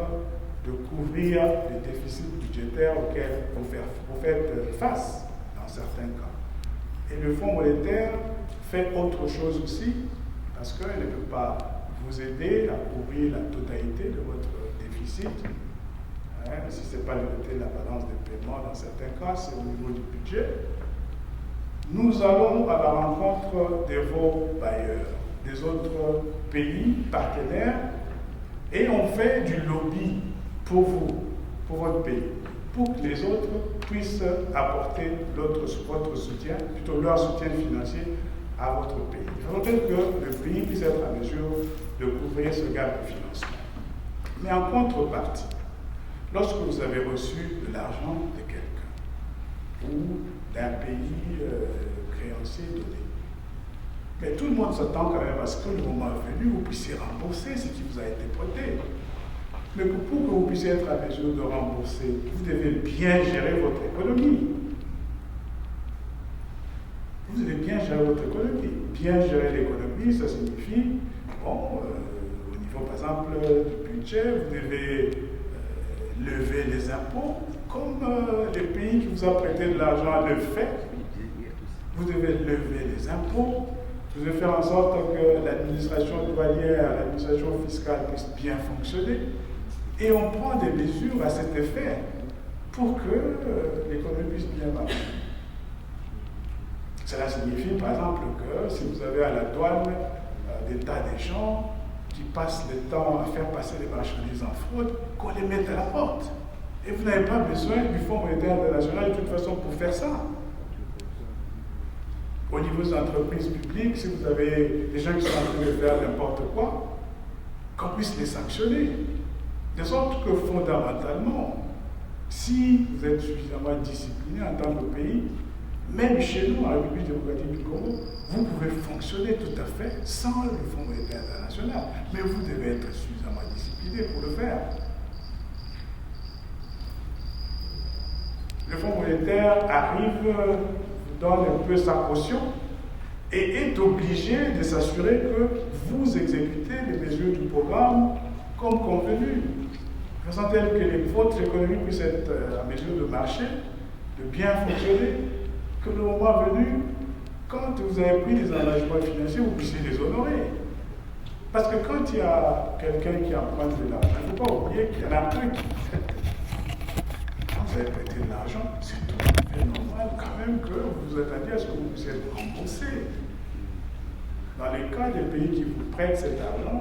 de couvrir les déficits budgétaires auxquels vous faites face dans certains cas. Et le Fonds monétaire fait autre chose aussi, parce qu'il ne peut pas vous aider à couvrir la totalité de votre déficit. Si ce n'est pas le côté de la balance des paiements, dans certains cas, c'est au niveau du budget. Nous allons à la rencontre de vos bailleurs, des autres pays partenaires, et on fait du lobby pour vous, pour votre pays, pour que les autres puissent apporter votre soutien, plutôt leur soutien financier à votre pays. Il faudrait que le pays puisse être en mesure de couvrir ce gap de financement. Mais en contrepartie, lorsque vous avez reçu de l'argent de quelqu'un ou d'un pays créancier donné, mais tout le monde s'attend quand même à ce que le moment venu, vous puissiez rembourser ce qui vous a été prêté. Mais pour que vous puissiez être en mesure de rembourser, vous devez bien gérer votre économie. Vous devez bien gérer votre économie. Bien gérer l'économie, ça signifie, au niveau par exemple du budget, vous devez lever les impôts, comme les pays qui vous ont prêté de l'argent le fait. Vous devez lever les impôts, vous devez faire en sorte que l'administration douanière, l'administration fiscale puisse bien fonctionner. Et on prend des mesures à cet effet pour que l'économie puisse bien marcher. Cela signifie par exemple que si vous avez à la douane des tas de gens qui passent le temps à faire passer les marchandises en fraude, qu'on les mette à la porte. Et vous n'avez pas besoin du Fonds monétaire international de toute façon pour faire ça. Au niveau des entreprises publiques, si vous avez des gens qui sont en train de faire n'importe quoi, qu'on puisse les sanctionner. De sorte que fondamentalement, si vous êtes suffisamment discipliné en tant que pays, même chez nous, en République démocratique du Congo, vous pouvez fonctionner tout à fait sans le Fonds monétaire international. Mais vous devez être suffisamment discipliné pour le faire. Le Fonds monétaire arrive, vous donne un peu sa caution et est obligé de s'assurer que vous exécutez les mesures du programme comme convenu. De façon telle que votre économie puisse être en mesure de marcher, de bien fonctionner, que le moment venu, quand vous avez pris des engagements financiers, vous puissiez les honorer. Parce que quand il y a quelqu'un qui emprunte de l'argent, il ne faut pas oublier qu'il y en a peu qui quand vous avez prêté de l'argent, c'est tout à fait normal quand même que vous vous attendiez à ce que vous puissiez être remboursé. Dans les cas des pays qui vous prêtent cet argent,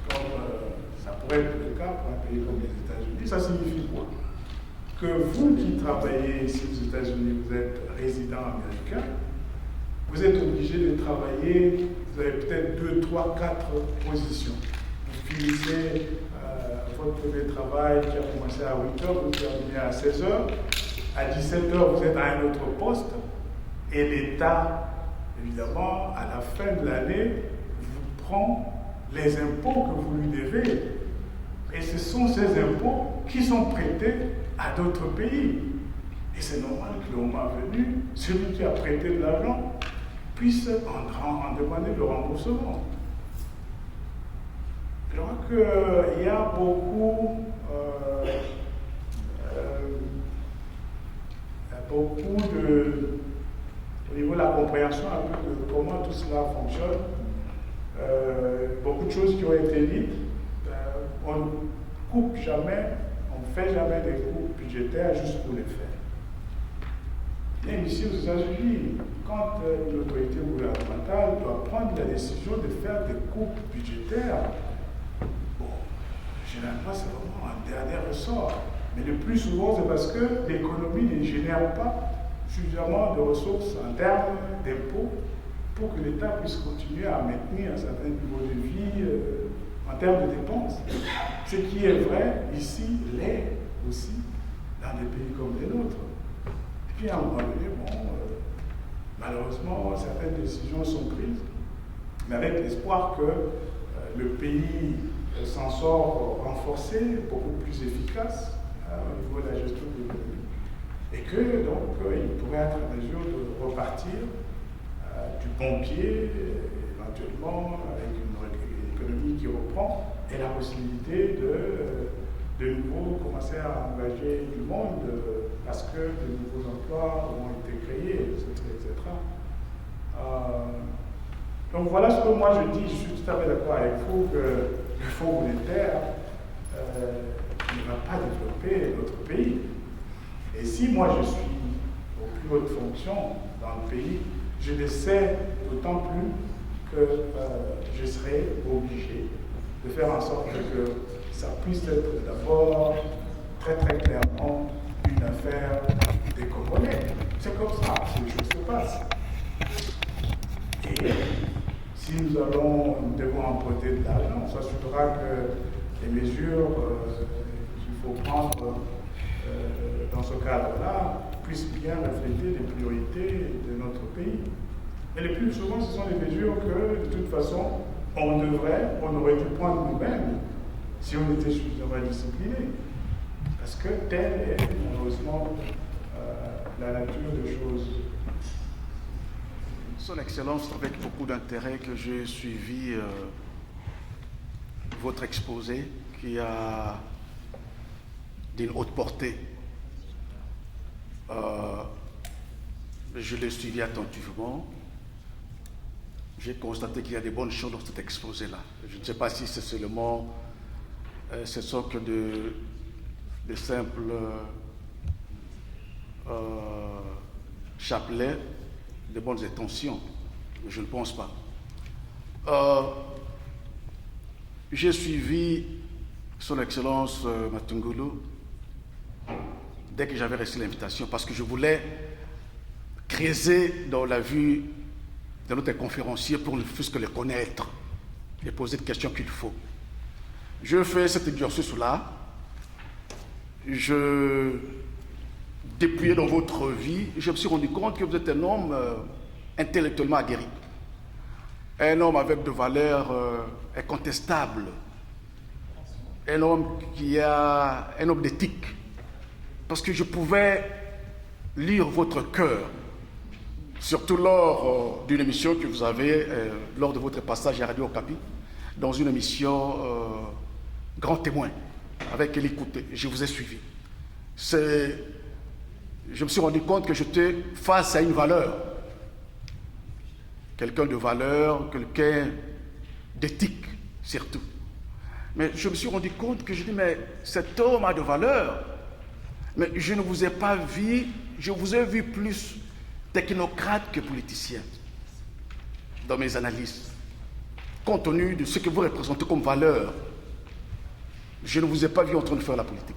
comme ça pourrait être le cas pour un pays comme les États-Unis, ça signifie quoi? Que vous qui travaillez ici aux États-Unis, vous êtes résident américain, vous êtes obligé de travailler, vous avez peut-être 2, 3, 4 positions. Vous finissez votre premier travail qui a commencé à 8h, vous terminez à 16h, à 17h vous êtes à un autre poste, et l'État, évidemment, à la fin de l'année, vous prend les impôts que vous lui devez. Et ce sont ces impôts qui sont prêtés à d'autres pays. Et c'est normal que le moment venu, celui qui a prêté de l'argent puisse en demander le remboursement. Je crois qu'il y a beaucoup de, au niveau de la compréhension un peu de comment tout cela fonctionne, beaucoup de choses qui ont été dites. On ne coupe jamais, on ne fait jamais des coupes budgétaires juste pour les faire. Même ici aux États-Unis, quand une autorité gouvernementale doit prendre la décision de faire des coupes budgétaires, bon, généralement c'est vraiment un dernier ressort. Mais le plus souvent c'est parce que l'économie ne génère pas suffisamment de ressources en termes d'impôts pour que l'État puisse continuer à maintenir un certain niveau de vie en termes de dépenses. Ce qui est vrai ici l'est aussi dans des pays comme les nôtres. Et puis à un moment donné, malheureusement, certaines décisions sont prises, mais avec l'espoir que le pays s'en sort renforcé, beaucoup plus efficace au niveau de la gestion de l'économie, et que donc il pourrait être en mesure de repartir du bon pied, éventuellement avec une économie qui reprend, et la possibilité de nouveau commencer à engager du monde parce que de nouveaux emplois ont été créés, etc. Donc voilà ce que moi je dis, je suis tout à fait d'accord avec vous que le Fonds monétaire ne va pas développer notre pays. Et si moi je suis aux plus hautes fonctions dans le pays, je le sais d'autant plus que je serai obligé de faire en sorte que ça puisse être d'abord très très clairement une affaire des Congolais. C'est comme ça que les choses se passent. Et si nous devons emprunter de l'argent, on s'assurera que les mesures qu'il faut prendre dans ce cadre-là puissent bien refléter les priorités de notre pays. Et le plus souvent, ce sont des mesures que, de toute façon, on aurait dû prendre nous-mêmes si on était suffisamment discipliné. Parce que telle est malheureusement la nature des choses. Son Excellence, avec beaucoup d'intérêt que j'ai suivi votre exposé qui a d'une haute portée. Je l'ai suivi attentivement. J'ai constaté qu'il y a des bonnes choses dans cet exposé-là. Je ne sais pas si c'est seulement ce sont que de simples chapelets de bonnes intentions. Je ne pense pas. J'ai suivi Son Excellence Matungulu dès que j'avais reçu l'invitation parce que je voulais creuser dans la vue de notre conférencier pour plus que le connaître et poser des questions qu'il faut. Je fais cet exercice-là. Je dépouillais dans votre vie, je me suis rendu compte que vous êtes un homme intellectuellement aguerri. Un homme avec des valeurs incontestables. Un homme un homme d'éthique. Parce que je pouvais lire votre cœur, surtout lors d'une émission que vous avez, lors de votre passage à Radio Okapi, dans une émission Grand Témoin, avec Elie Kouté. Je vous ai suivi. Je me suis rendu compte que j'étais face à une valeur. Quelqu'un de valeur, quelqu'un d'éthique, surtout. Mais je me suis rendu compte que je dis, mais cet homme a de valeur. Mais je ne vous ai pas vu, je vous ai vu plus technocrate que politicien dans mes analyses. Compte tenu de ce que vous représentez comme valeur, je ne vous ai pas vu en train de faire la politique.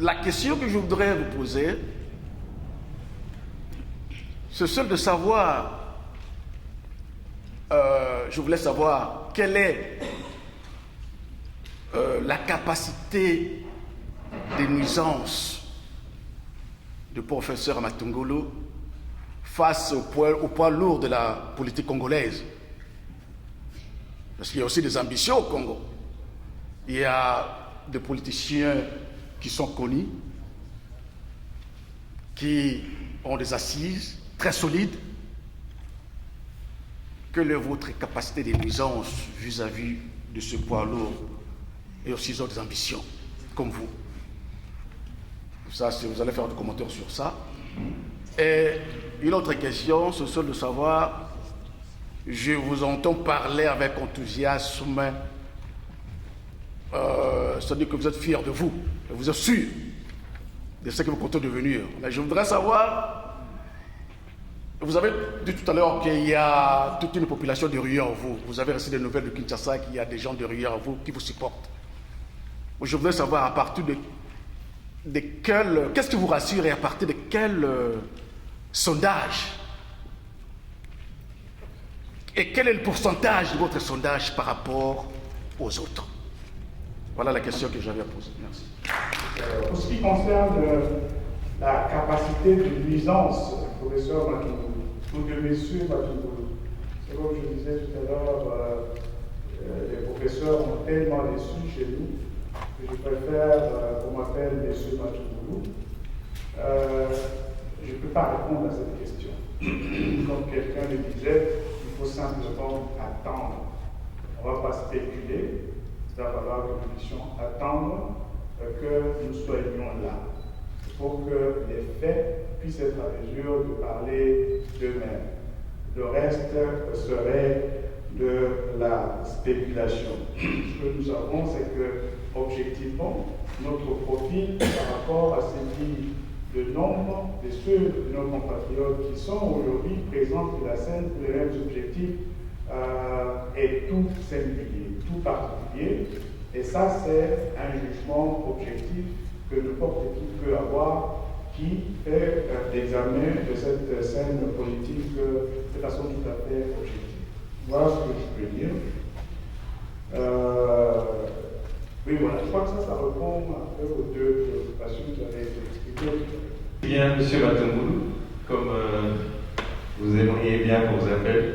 La question que je voudrais vous poser, c'est celle de savoir, je voulais savoir quelle est la capacité des nuisances du professeur Matungulu face au poids lourd de la politique congolaise. Parce qu'il y a aussi des ambitions au Congo. Il y a des politiciens qui sont connus, qui ont des assises très solides. Quelle est votre capacité de nuisance vis-à-vis de ce poids lourd et aussi ils ont des ambitions, comme vous? Ça, vous allez faire des commentaires sur ça. Et une autre question, c'est celle de savoir, je vous entends parler avec enthousiasme, c'est-à-dire que vous êtes fier de vous, et vous êtes sûr de ce que vous comptez devenir. Mais je voudrais savoir, vous avez dit tout à l'heure qu'il y a toute une population derrière vous. Vous avez reçu des nouvelles de Kinshasa qu'il y a des gens derrière vous qui vous supportent. Je voudrais savoir à partir de quel, qu'est-ce qui vous rassure et à partir de quel sondage et quel est le pourcentage de votre sondage par rapport aux autres? Voilà la question que j'avais à poser. Merci. En ce qui concerne la capacité de nuisance, professeur Matungulu, ou de monsieur Matungulu, c'est comme je disais tout à l'heure, les professeurs ont tellement déçu chez nous que je préfère qu'on m'appelle monsieur Matungulu. Je ne peux pas répondre à cette question. Comme quelqu'un le disait, il faut simplement attendre. On ne va pas spéculer, il va falloir que nous puissions attendre que nous soyons là, pour que les faits puissent être à mesure de parler d'eux-mêmes. Le reste serait de la spéculation. Ce que nous savons, c'est que, objectivement, notre profil par rapport à celui de nombre de ceux de nos compatriotes qui sont aujourd'hui présents sur la scène pour les mêmes objectifs est tout singulier, tout particulier. Et ça, c'est un jugement objectif que n'importe qui peut avoir, qui fait l'examen de cette scène politique de façon tout à fait objective. Voilà ce que je peux dire. Oui, voilà, je crois que ça répond un peu aux deux préoccupations que j'avais expliquées. Bien, Monsieur Matumboulou, comme vous aimeriez bien qu'on vous appelle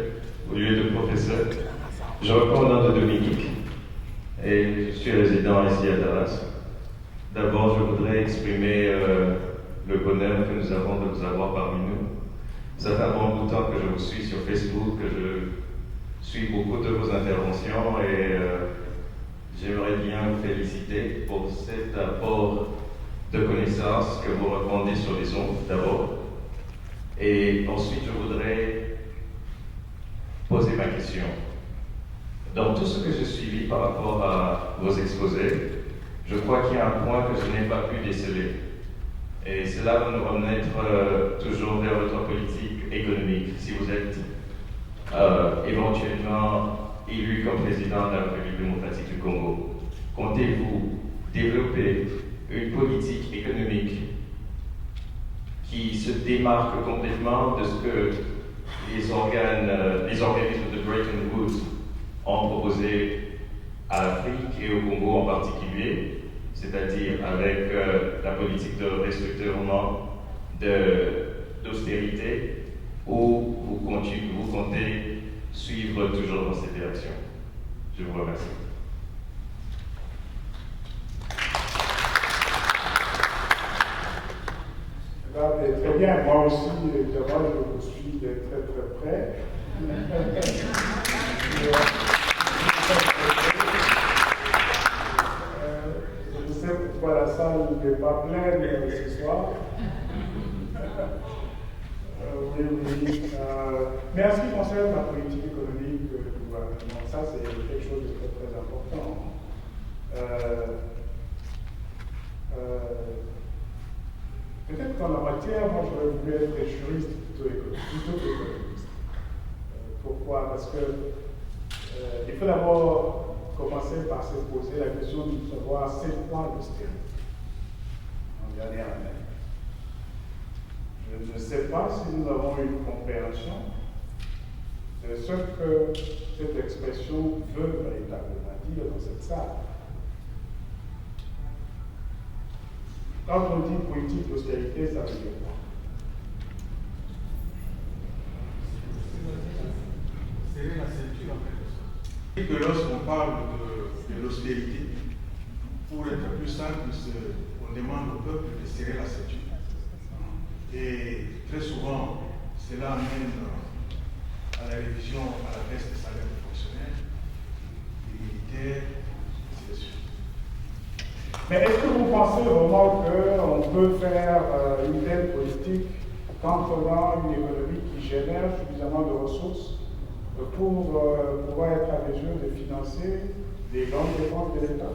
au lieu de professeur, je reprends au nom de Dominique et je suis résident ici à Dallas. D'abord, je voudrais exprimer le bonheur que nous avons de vous avoir parmi nous. Ça fait un bon bout de temps que je vous suis sur Facebook, que je suis beaucoup de vos interventions et j'aimerais bien vous féliciter pour cet apport de connaissances que vous répandez sur les ondes d'abord. Et ensuite, je voudrais poser ma question. Dans tout ce que j'ai suivi par rapport à vos exposés, je crois qu'il y a un point que je n'ai pas pu déceler. Et cela va nous remettre toujours vers votre politique économique. Si vous êtes éventuellement élu comme président de la République démocratique du Congo, comptez-vous développer une politique économique qui se démarque complètement de ce que les organismes de Bretton Woods ont proposé à l'Afrique et au Congo en particulier, c'est-à-dire avec la politique de restructurement, d'austérité, ou vous comptez suivre toujours dans cette direction? Je vous remercie. Très bien, moi aussi, évidemment, je vous suis de très très près. Je sais pourquoi la salle n'est pas pleine ce soir. Oui. Mais en ce qui concerne la politique économique du gouvernement, ça c'est quelque chose de très très important. Peut-être qu'en la matière, moi j'aurais voulu être juriste plutôt qu'économiste. Pourquoi? Parce que il faut d'abord commencer par se poser la question de savoir c'est quoi l'austérité en dernière année. Je ne sais pas si nous avons une compréhension de ce que cette expression veut véritablement dire dans cette salle. Quand on dit politique d'austérité, ça veut dire quoi? Serrer la ceinture en quelque sorte. Et que lorsqu'on parle de l'austérité, pour être plus simple, on demande au peuple de serrer la ceinture. Et très souvent, cela amène à la révision, à la baisse des salaires des fonctionnaires, des militaires, ainsi de suite. Mais est-ce que vous pensez vraiment qu'on peut faire une telle politique qu'en prenant une économie qui génère suffisamment de ressources pour pouvoir être à mesure de financer les grandes dépenses de l'État?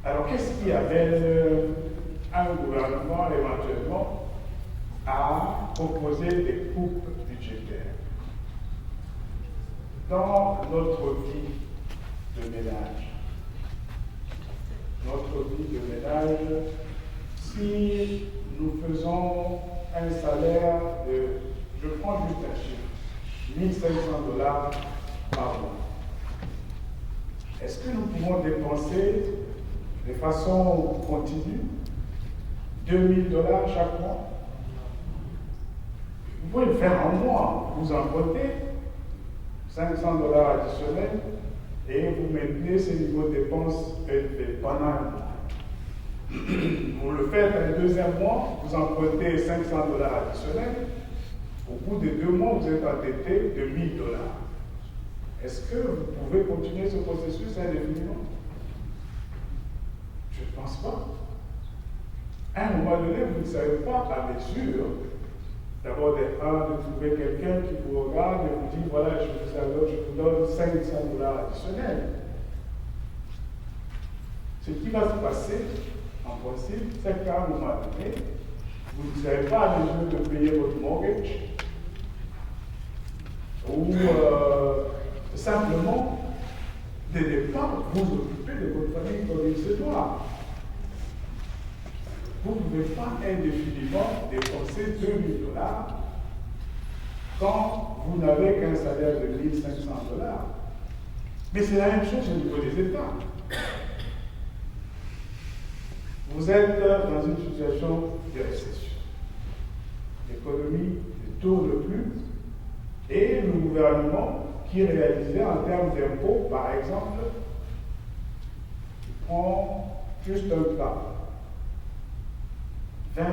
Alors qu'est-ce qui amène un gouvernement éventuellement à proposer des coupes budgétaires? Dans notre vie de ménage, si nous faisons un salaire de, je prends juste un chiffre, $1 500 par mois, est-ce que nous pouvons dépenser de façon continue $2 000 chaque mois? Vous pouvez le faire en mois, vous empruntez $500 additionnels et vous maintenez ces niveaux de dépenses élevés pendant un mois. Vous le faites un deuxième mois, vous empruntez $500 additionnels, Au bout de 2 mois, vous êtes endetté de $1000. Est-ce que vous pouvez continuer ce processus indéfiniment? Je ne pense pas. À un moment donné, vous ne savez pas à mesure, d'abord de trouver quelqu'un qui vous regarde et vous dit, voilà, je vous donne $500 additionnels. Ce qui va se passer, en principe, c'est qu'à un moment donné, vous ne savez pas à mesure de payer votre mortgage, ou simplement de ne pas vous occuper de votre famille comme il se doit. Vous ne pouvez pas indéfiniment dépenser $2000 quand vous n'avez qu'un salaire de $1500. Mais c'est la même chose au niveau des États. Vous êtes dans une situation de récession. L'économie ne tourne plus et le gouvernement qui réalisait en termes d'impôts, par exemple, prend juste un cas. 20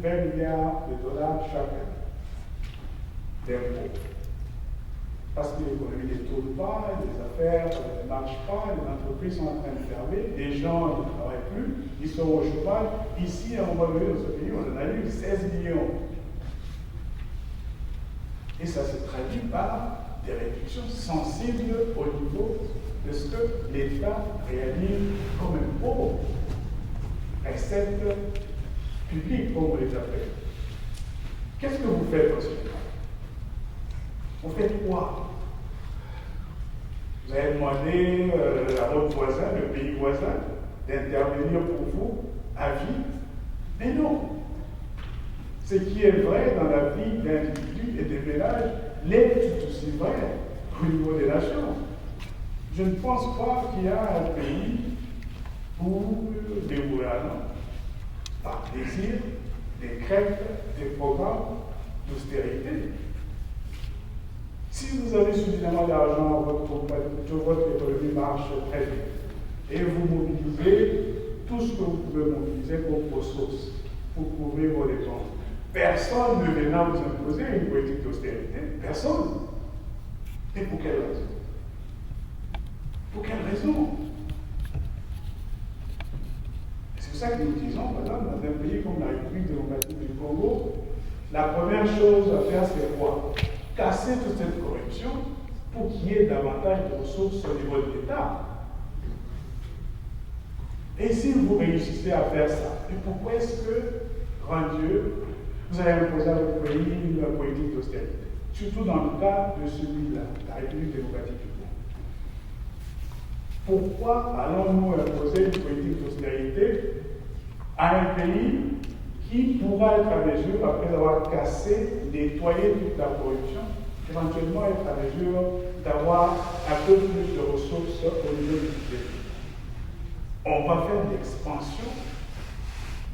milliards de dollars chaque année d'impôts. Parce que l'économie ne tourne pas, les affaires ne marchent pas, les entreprises sont en train de fermer, les gens ne travaillent plus, ils sont au chômage. Ici, à un moment donné, dans ce pays, on en a eu 16 millions. Et ça se traduit par des réductions sensibles au niveau de ce que l'État réalise comme impôt, recettes publiques, comme on les appelle. Qu'est-ce que vous faites ensuite? Vous faites quoi? Vous avez demandé à votre voisin, le pays voisin, d'intervenir pour vous à vie? Mais non! Ce qui est vrai dans la vie d'individus et des ménages l'est tout aussi vrai au niveau des nations. Je ne pense pas qu'il y a un pays où les gouvernants, par plaisir, décrètent des programmes d'austérité. Si vous avez suffisamment d'argent, votre économie marche très bien, et vous mobilisez tout ce que vous pouvez mobiliser comme ressources pour couvrir vos dépenses. Personne ne viendra vous imposer une politique d'austérité. Personne. Et pour quelle raison? Pour quelle raison? C'est pour ça que nous disons, madame, dans un pays comme la République démocratique du Congo, la première chose à faire, c'est quoi? Casser toute cette corruption pour qu'il y ait davantage de ressources au niveau de l'État. Et si vous réussissez à faire ça, et pourquoi est-ce que, grand Dieu, vous allez imposer à votre pays une politique d'austérité? Surtout dans le cas de celui-là, la République démocratique du Congo. Pourquoi allons-nous imposer une politique d'austérité à un pays qui pourra être à mesure, après avoir cassé, nettoyé toute la corruption, éventuellement être à mesure d'avoir un peu plus de ressources au niveau du budget? On va faire une expansion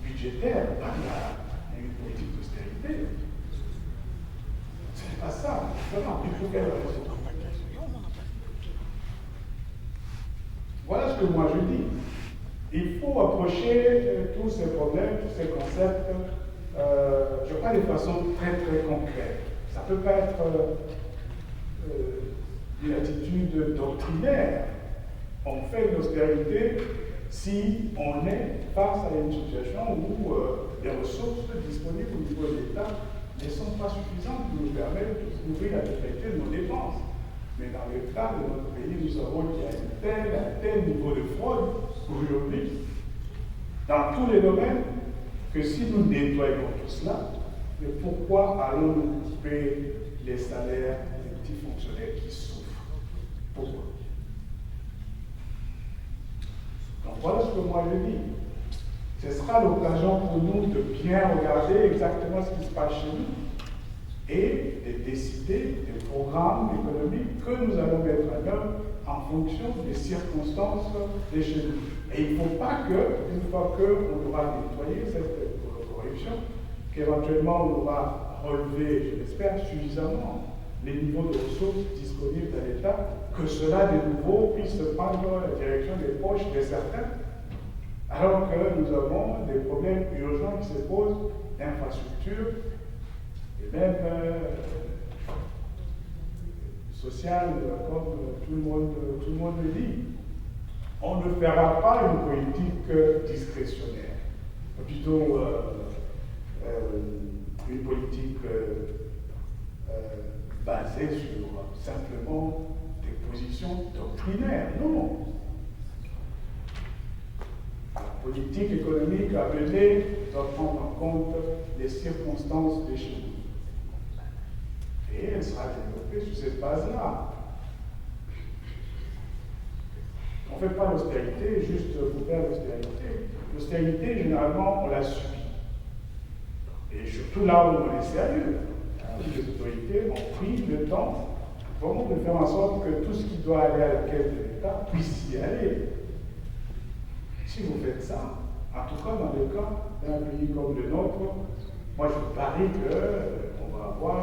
budgétaire, pas une politique d'austérité. Ce n'est pas ça. Vraiment, il faut qu'elle raison. Voilà ce que moi je dis. Il faut approcher tous ces problèmes, tous ces concepts, je crois, de façon très très concrète. Ça ne peut pas être une attitude doctrinaire. On fait de l'austérité si on est face à une situation où les ressources disponibles au niveau de l'État ne sont pas suffisantes pour nous permettre de couvrir la totalité de nos dépenses. Mais dans le cas de notre pays, nous savons qu'il y a un tel niveau de fraude aujourd'hui, dans tous les domaines, que si nous nettoyons tout cela, mais pourquoi allons-nous couper les salaires des petits fonctionnaires qui souffrent? Pourquoi? Donc voilà ce que moi je dis. Ce sera l'occasion pour nous de bien regarder exactement ce qui se passe chez nous et de décider des programmes économiques que nous allons mettre en œuvre en fonction des circonstances de chez nous. Et il ne faut pas que, une fois qu'on aura nettoyé cette corruption, qu'éventuellement on aura relevé, je l'espère, suffisamment les niveaux de ressources disponibles dans l'État, que cela de nouveau puisse prendre la direction des poches de certains, alors que nous avons des problèmes urgents qui se posent d'infrastructures, et même social, comme tout le monde le dit. On ne fera pas une politique discrétionnaire, plutôt une politique basée sur simplement des positions doctrinaires. Non. La politique économique à mener doit prendre en compte les circonstances de chez nous. Et elle sera développée sur cette base-là. On ne fait pas l'austérité juste pour faire l'austérité. L'austérité, généralement, on la subit. Et surtout là où on est sérieux. Les autorités ont pris le temps vraiment de faire en sorte que tout ce qui doit aller à la caisse de l'État puisse y aller. Si vous faites ça, en tout cas dans le cas d'un pays comme le nôtre, moi je parie qu'on va avoir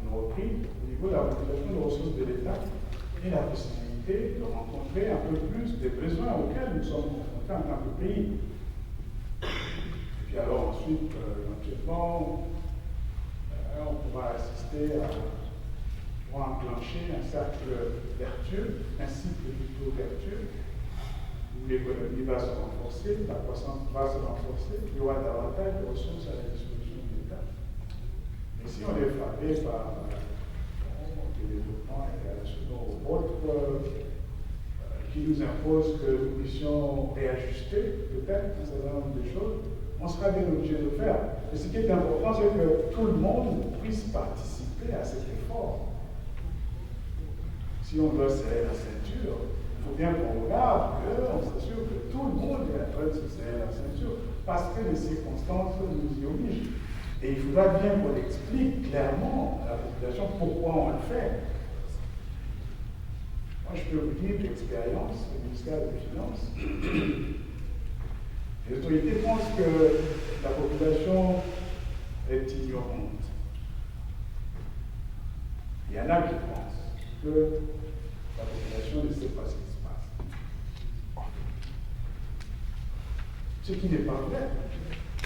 une reprise au niveau de la mobilisation de ressources de l'État et la possibilité de rencontrer un peu plus des besoins auxquels nous sommes confrontés en tant que pays. Et puis alors ensuite, éventuellement, on pourra assister à enclencher un cercle vertueux, un cycle plutôt vertueux, où l'économie va se renforcer, la croissance va se renforcer, il y aura davantage de ressources à la disposition de l'État. Mais si on est frappé par le développement international ou autre, qui nous impose que nous puissions réajuster peut-être un certain nombre de choses, on sera bien obligé de le faire. Et ce qui est important, c'est que tout le monde puisse participer à cet effort. Si on doit serrer la ceinture, il faut bien qu'on regarde, qu'on s'assure que tout le monde est en train de se serrer la ceinture, parce que les circonstances nous y obligent. Et il faudra bien qu'on explique clairement à la population pourquoi on le fait. Moi, je peux vous dire d'expérience, le ministère des Finances, les autorités pensent que la population est ignorante. Il y en a qui pensent que la population ne sait pas ce qui se passe. Ce qui n'est pas vrai.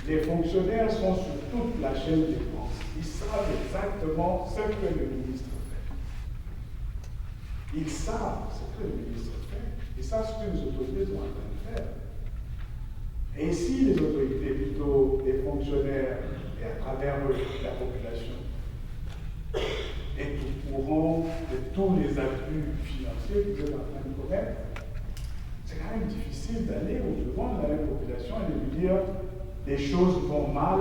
Les fonctionnaires sont sur toute la chaîne des dépenses. Ils savent exactement ce que le ministre fait. Ils savent ce que le ministre fait. Ils savent ce que les autorités sont en train de faire. Et si les autorités, plutôt les fonctionnaires, et à travers eux, la population, est au courant de tous les abus financiers que vous êtes en train de commettre, c'est quand même difficile d'aller au-devant de la population et de lui dire les choses vont mal,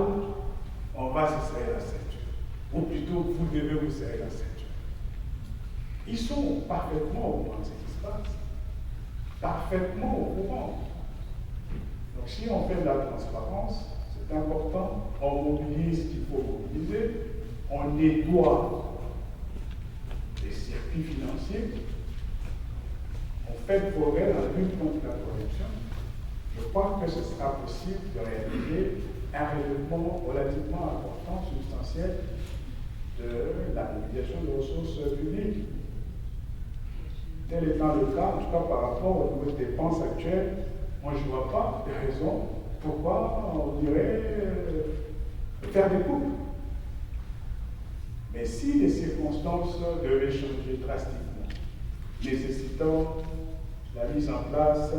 on va se serrer la ceinture. Ou plutôt, vous devez vous serrer la ceinture. Ils sont parfaitement au courant de ce qui se passe. Parfaitement au courant. Donc si on fait de la transparence, c'est important, on mobilise ce qu'il faut mobiliser, on nettoie les circuits financiers, on fait le progrès dans la lutte contre la corruption. Je crois que ce sera possible de réaliser un règlement relativement important, substantiel, de la mobilisation de ressources publiques. Tel étant le cas, en tout cas par rapport aux nouvelles dépenses actuelles, moi je ne vois pas de raison pourquoi on dirait faire des coupes. Mais si les circonstances devaient changer drastiquement, nécessitant la mise en place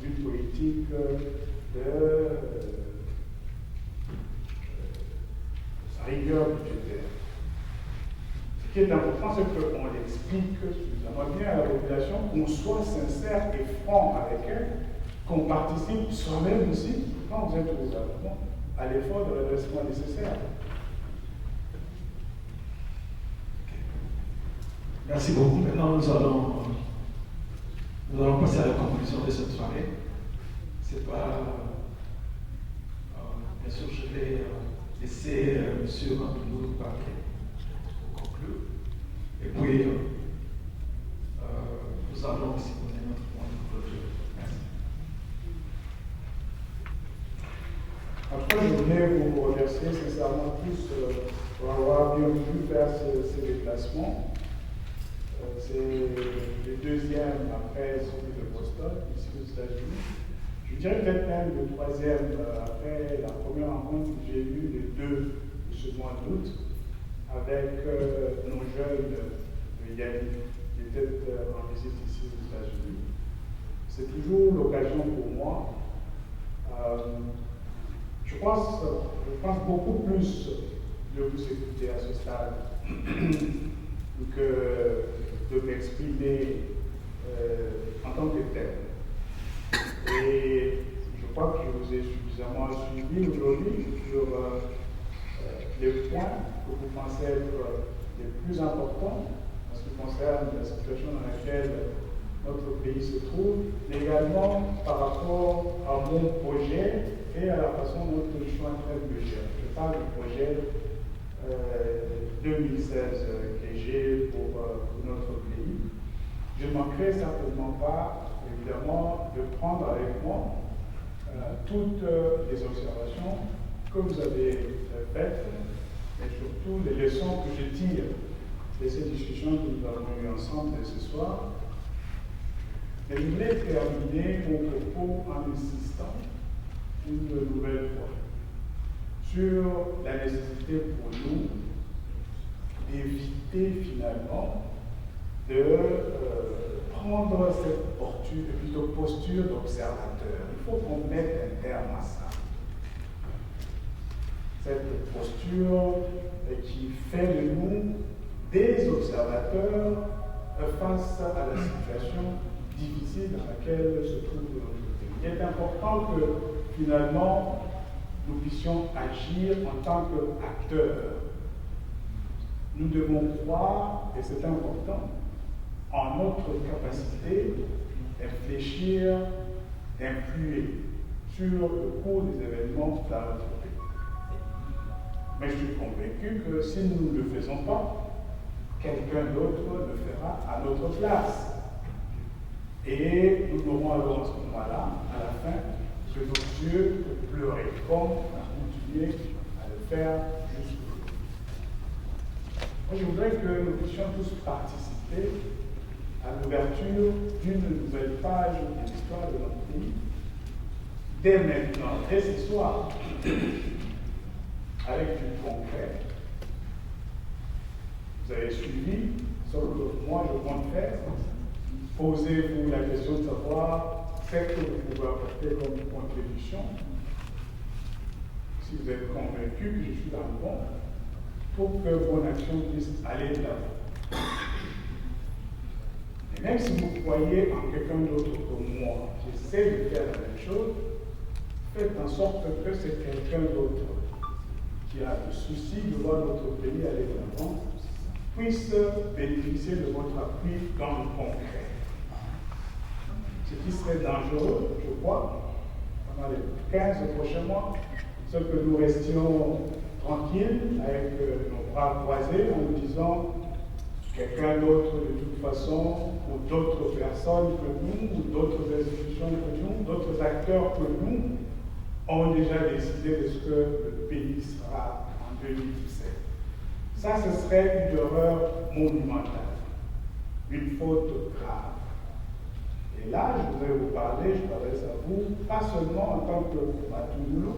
d'une politique de rigueur budgétaire, ce qui est important, c'est qu'on l'explique suffisamment bien à la population, qu'on soit sincère et franc avec elle, qu'on participe soi-même aussi, quand vous êtes au gouvernement, à l'effort de redressement nécessaire. Merci beaucoup. Maintenant, nous allons passer à la conclusion de cette soirée. C'est pas. Bien sûr, je vais laisser M. Mantoulou parler pour conclure. Et puis, nous allons aussi donner notre point de clôture. Merci. Après, je voulais vous remercier sincèrement tous pour avoir bien voulu faire ces déplacements. C'est le deuxième après celui de Boston, ici aux États-Unis. Je dirais peut-être même le troisième après la première rencontre que j'ai eue le 2 de ce mois d'août. avec nos jeunes de Yannick qui étaient en visite ici aux États-Unis. C'est toujours l'occasion pour moi. Je pense beaucoup plus de vous écouter à ce stade que de m'exprimer en tant que tel. Et je crois que je vous ai suffisamment suivi aujourd'hui sur les points que vous pensez être les plus importants en ce qui concerne la situation dans laquelle notre pays se trouve, mais également par rapport à mon projet et à la façon dont je suis en train de le gérer. Je parle du projet 2016 que j'ai pour notre pays. Je ne manquerai certainement pas, évidemment, de prendre avec moi toutes les observations que vous avez faites et surtout les leçons que je tire de ces discussions que nous avons eues ensemble ce soir. Et je voulais terminer mon propos en insistant une nouvelle fois sur la nécessité pour nous d'éviter finalement de prendre cette posture d'observateur. Il faut qu'on mette un terme à ça. Cette posture qui fait de nous des observateurs face à la situation difficile dans laquelle se trouve notre pays. Il est important que finalement nous puissions agir en tant qu'acteurs. Nous devons croire, et c'est important, en notre capacité d'infléchir, d'influer sur le cours des événements dans notre pays. Mais je suis convaincu que si nous ne le faisons pas, quelqu'un d'autre le fera à notre place. Et nous n'aurons alors à ce moment-là, à la fin, que nos yeux pour pleurer, comme on a continué à le faire jusqu'au bout. Moi, je voudrais que nous puissions tous participer à l'ouverture d'une nouvelle page de l'histoire de notre pays, dès maintenant, dès ce soir, avec du concret. Vous avez suivi ce que moi je compte faire. Posez-vous la question de savoir ce que vous pouvez apporter comme contribution. Si vous êtes convaincu que je suis dans le bon, pour que mon action puisse aller de l'avant. Et même si vous croyez en quelqu'un d'autre que moi, j'essaie de faire la même chose, faites en sorte que c'est quelqu'un d'autre qui a le souci de voir notre pays aller de l'avant, puisse bénéficier de votre appui dans le concret. Ce qui serait dangereux, je crois, pendant les 15 prochains mois, c'est que nous restions tranquilles avec nos bras croisés en nous disant quelqu'un d'autre de toute façon, ou d'autres personnes que nous, ou d'autres institutions que nous, d'autres acteurs que nous, ont déjà décidé de ce que le pays sera en 2017. Ça, ce serait une erreur monumentale, une faute grave. Et là, je voudrais vous parler, je m'adresse à vous, pas seulement en tant que Matouloulou,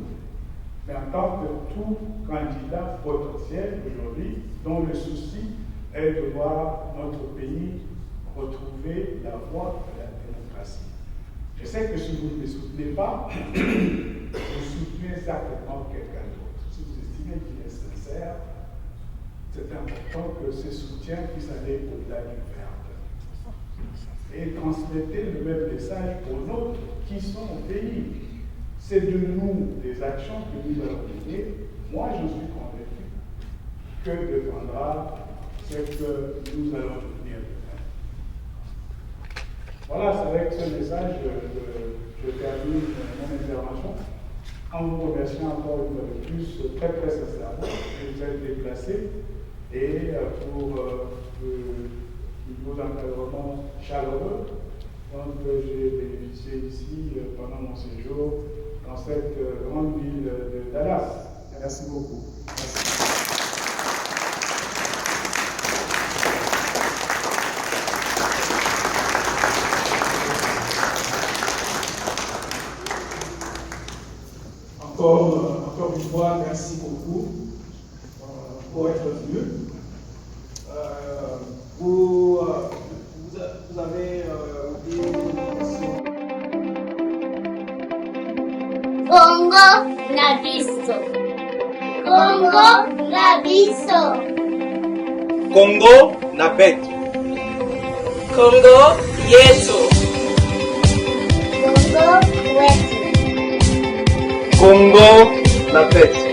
mais en tant que tout candidat potentiel aujourd'hui, dont le souci est de voir notre pays retrouver la voie de la démocratie. Je sais que si vous ne me soutenez pas, vous soutenez certainement quelqu'un d'autre. Si vous estimez qu'il est sincère, c'est important que ce soutien puisse aller au-delà du verbe. Et transmettez le même message aux nôtres qui sont au pays. C'est de nous, des actions que nous allons mener. Moi, je suis convaincu que dépendra ce que nous allons devenir demain. Voilà, c'est avec ce message que je termine mon intervention en vous remerciant encore une fois de plus, très très sincèrement, de vous être déplacés et pour vos encadrements chaleureux dont j'ai bénéficié ici pendant mon séjour dans cette grande ville de Dallas. Merci beaucoup. Merci. Encore une fois, merci beaucoup. pour être venu. Vous avez des... Congo na biso. Congo na biso. Congo na betu. Congo yetu. Congo wetu. Congo na betu.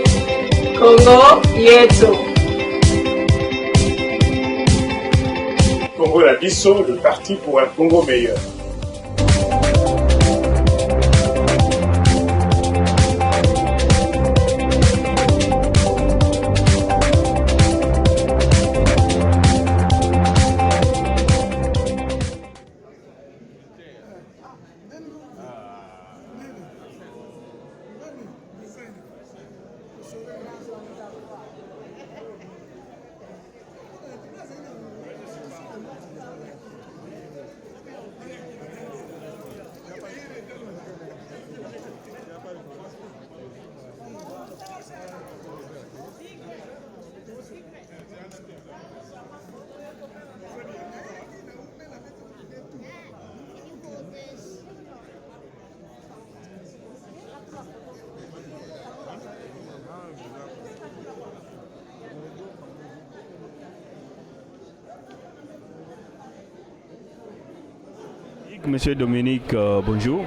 Congo yetu. Congo la Bisso, le parti pour un Congo meilleur. Monsieur Dominique, bonjour.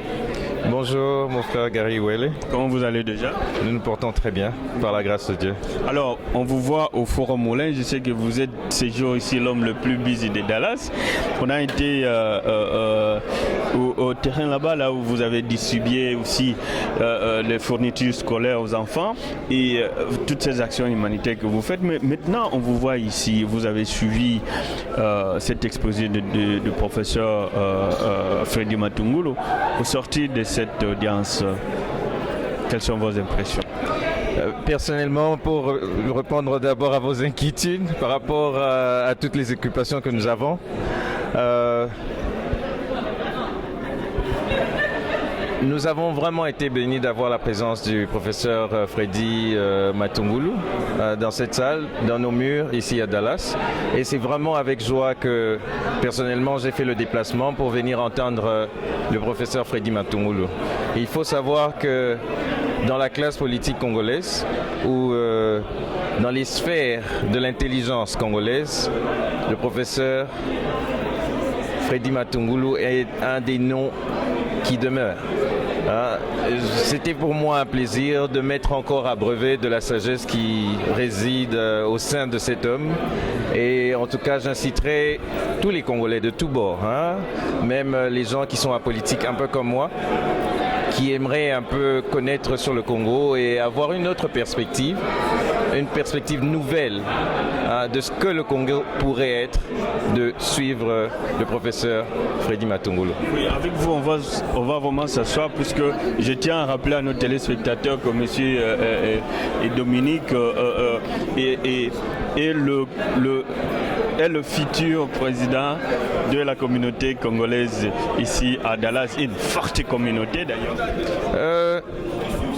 Bonjour, mon frère Gary Welle. Comment vous allez déjà? Nous nous portons très bien, par la grâce de Dieu. Alors, on vous voit au Forum Moulin. Je sais que vous êtes ces jours ici l'homme le plus busy de Dallas. On a été au terrain là-bas, là où vous avez distribué aussi les fournitures scolaires aux enfants et toutes ces actions humanitaires que vous faites. Mais maintenant, on vous voit ici. Vous avez suivi cet exposé de professeur Freddy Matungulu. Au sortir de cette audience, quelles sont vos impressions? Personnellement, pour répondre d'abord à vos inquiétudes par rapport à toutes les occupations que nous avons, nous avons vraiment été bénis d'avoir la présence du professeur Freddy Matungulu dans cette salle, dans nos murs, ici à Dallas. Et c'est vraiment avec joie que, personnellement, j'ai fait le déplacement pour venir entendre le professeur Freddy Matungulu. Il faut savoir que dans la classe politique congolaise ou dans les sphères de l'intelligence congolaise, le professeur Freddy Matungulu est un des noms qui demeure. C'était pour moi un plaisir de mettre encore à brevet de la sagesse qui réside au sein de cet homme. Et en tout cas, j'inciterai tous les Congolais de tous bords, même les gens qui sont apolitiques un peu comme moi, qui aimeraient un peu connaître sur le Congo et avoir une autre perspective, une perspective nouvelle de ce que le Congo pourrait être, de suivre le professeur Freddy Matungulu. Oui, avec vous, on va vraiment s'asseoir, puisque je tiens à rappeler à nos téléspectateurs que monsieur et Dominique est le futur président de la communauté congolaise ici à Dallas, une forte communauté d'ailleurs.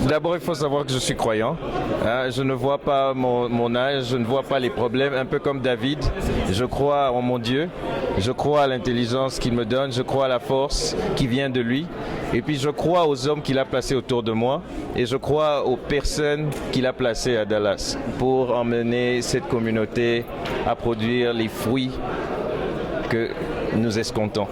D'abord, il faut savoir que je suis croyant. Je ne vois pas mon âge, je ne vois pas les problèmes. Un peu comme David, je crois en mon Dieu, je crois à l'intelligence qu'il me donne, je crois à la force qui vient de lui. Et puis je crois aux hommes qu'il a placés autour de moi et je crois aux personnes qu'il a placées à Dallas pour emmener cette communauté à produire les fruits que nous escomptons.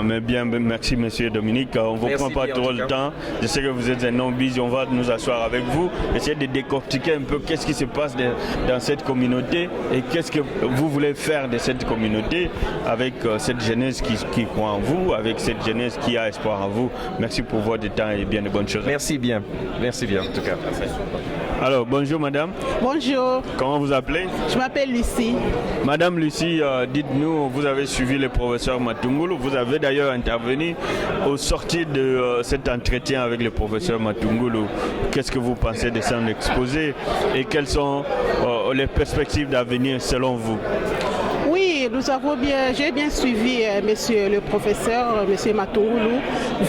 Mais bien, merci monsieur Dominique. On ne vous prend pas trop le temps. Je sais que vous êtes un homme busy. On va nous asseoir avec vous, essayer de décortiquer un peu qu'est-ce qui se passe dans cette communauté et qu'est-ce que vous voulez faire de cette communauté avec cette jeunesse qui croit en vous, avec cette jeunesse qui a espoir en vous. Merci pour votre temps et bien de bonnes choses. Merci bien en tout cas. Alors, bonjour madame. Bonjour. Comment vous appelez? Je m'appelle Lucie. Madame Lucie, dites-nous, vous avez suivi le professeur Matungulu. Vous avez d'ailleurs intervenu au sortir de cet entretien avec le professeur Matungulu. Qu'est-ce que vous pensez de son exposé et quelles sont les perspectives d'avenir selon vous? Oui, j'ai bien suivi monsieur le professeur, monsieur Matungulu.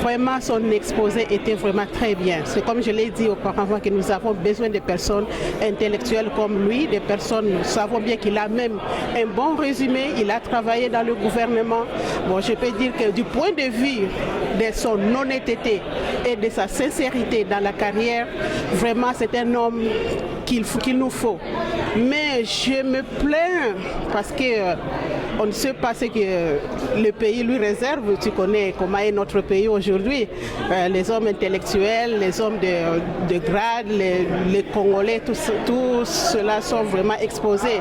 Vraiment, son exposé était vraiment très bien. C'est comme je l'ai dit auparavant que nous avons besoin de personnes intellectuelles comme lui, des personnes, nous savons bien qu'il a même un bon résumé, il a travaillé dans le gouvernement. Bon, je peux dire que du point de vue de son honnêteté et de sa sincérité dans la carrière, vraiment c'est un homme qu'il nous faut. Mais je me plains parce que on ne sait pas ce que le pays lui réserve. Tu connais comment est notre pays aujourd'hui. Les hommes intellectuels, les hommes de grade, les Congolais, tous ceux-là sont vraiment exposés.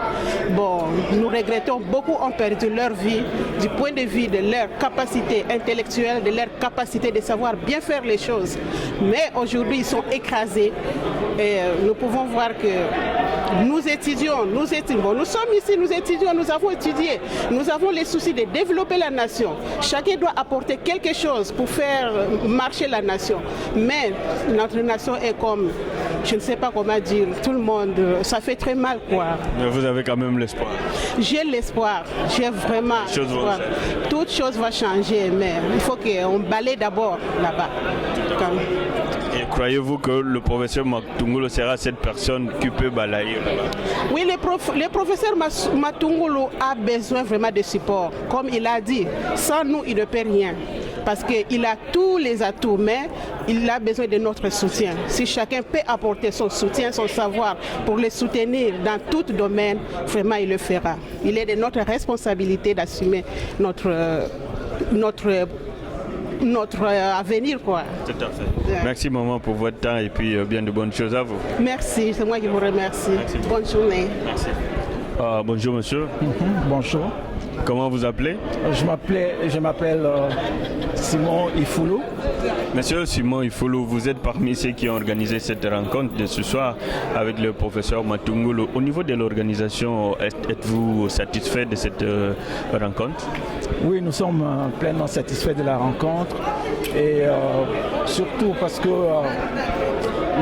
Bon, nous regrettons, beaucoup ont perdu leur vie du point de vue de leur capacité intellectuelle, de leur capacité de savoir bien faire les choses. Mais aujourd'hui, ils sont écrasés. Et nous pouvons voir que nous étudions, nous sommes ici, nous étudions, nous avons étudié, nous avons les soucis de développer la nation. Chacun doit apporter quelque chose pour faire marcher la nation. Mais notre nation est comme, je ne sais pas comment dire, tout le monde, ça fait très mal quoi. Mais vous avez quand même l'espoir. J'ai l'espoir, j'ai vraiment l'espoir. Toute chose va changer, mais il faut qu'on balaye d'abord là-bas. Et croyez-vous que le professeur Matungulu sera cette personne qui peut balayer là-bas? Oui, le professeur Matungulu a besoin vraiment de support. Comme il a dit, sans nous, il ne peut rien. Parce qu'il a tous les atouts, mais il a besoin de notre soutien. Si chacun peut apporter son soutien, son savoir pour le soutenir dans tout domaine, vraiment il le fera. Il est de notre responsabilité d'assumer notre avenir, quoi. Tout à fait. Merci maman pour votre temps et puis bien de bonnes choses à vous. Merci, c'est moi qui vous remercie. Bonne journée. Merci. Bonjour monsieur. Bonjour. Comment vous appelez? Je m'appelle Simon Ifoulou. Monsieur Simon Ifoulou, vous êtes parmi ceux qui ont organisé cette rencontre de ce soir avec le professeur Matungulu. Au niveau de l'organisation, êtes-vous satisfait de cette rencontre? Oui, nous sommes pleinement satisfaits de la rencontre et surtout parce que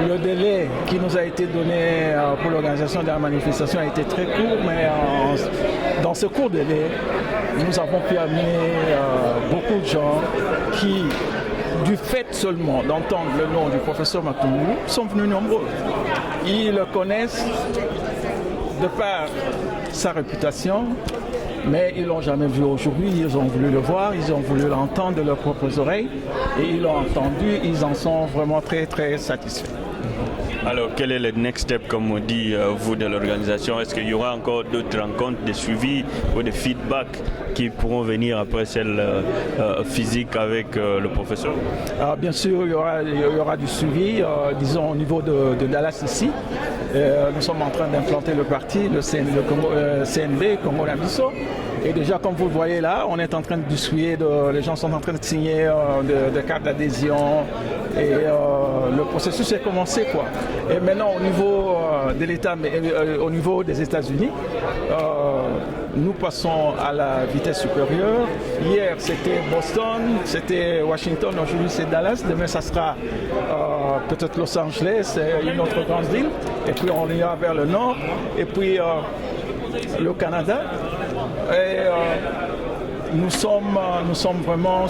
le délai qui nous a été donné pour l'organisation de la manifestation a été très court, mais dans ce court délai, nous avons pu amener beaucoup de gens qui, du fait seulement d'entendre le nom du professeur Matungulu, sont venus nombreux. Ils le connaissent de par sa réputation, mais ils ne l'ont jamais vu aujourd'hui. Ils ont voulu le voir, ils ont voulu l'entendre de leurs propres oreilles et ils l'ont entendu, ils en sont vraiment très très satisfaits. Alors, quel est le next step, comme on dit, vous, de l'organisation? Est-ce qu'il y aura encore d'autres rencontres, des suivis ou des feedbacks qui pourront venir après celle physique avec le professeur? Bien sûr, il y aura du suivi, disons au niveau de Dallas ici. Nous sommes en train d'implanter le parti, le CNB, Congo-Nabiso. Et déjà, comme vous le voyez là, on est en train de discuter, les gens sont en train de signer des cartes d'adhésion et le processus est commencé, quoi. Et maintenant, au niveau de l'État, au niveau des États-Unis, nous passons à la vitesse supérieure. Hier, c'était Boston, c'était Washington, aujourd'hui c'est Dallas. Demain, ça sera peut-être Los Angeles, une autre grande ville. Et puis, on ira vers le nord. Et puis, le Canada. Et nous sommes vraiment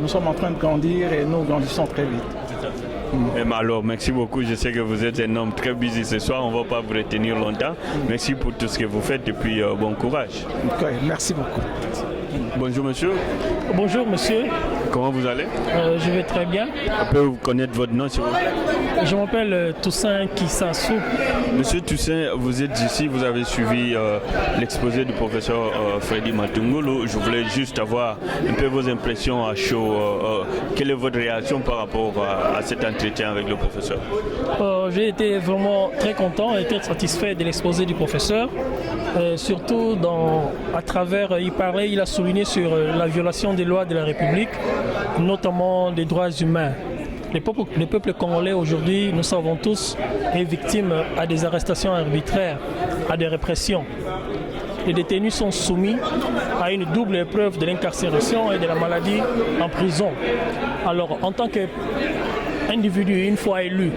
nous sommes en train de grandir et nous grandissons très vite. Alors, merci beaucoup. Je sais que vous êtes un homme très busy ce soir. On ne va pas vous retenir longtemps. Merci pour tout ce que vous faites et puis bon courage. Okay, merci beaucoup. Bonjour monsieur. Bonjour monsieur. Comment vous allez? Je vais très bien. On peut vous connaître votre nom s'il vous plaît? Je m'appelle Toussaint Kissassou. Monsieur Toussaint, vous êtes ici, vous avez suivi l'exposé du professeur Freddy Matungulu. Je voulais juste avoir un peu vos impressions à chaud. Quelle est votre réaction par rapport à cet entretien avec le professeur? J'ai été vraiment très content et très satisfait de l'exposé du professeur. Surtout à travers, il a souligné sur la violation des lois de la République, notamment des droits humains. Le peuple congolais aujourd'hui, nous savons tous, est victime à des arrestations arbitraires, à des répressions. Les détenus sont soumis à une double épreuve de l'incarcération et de la maladie en prison. Alors, en tant qu'individu, une fois élu,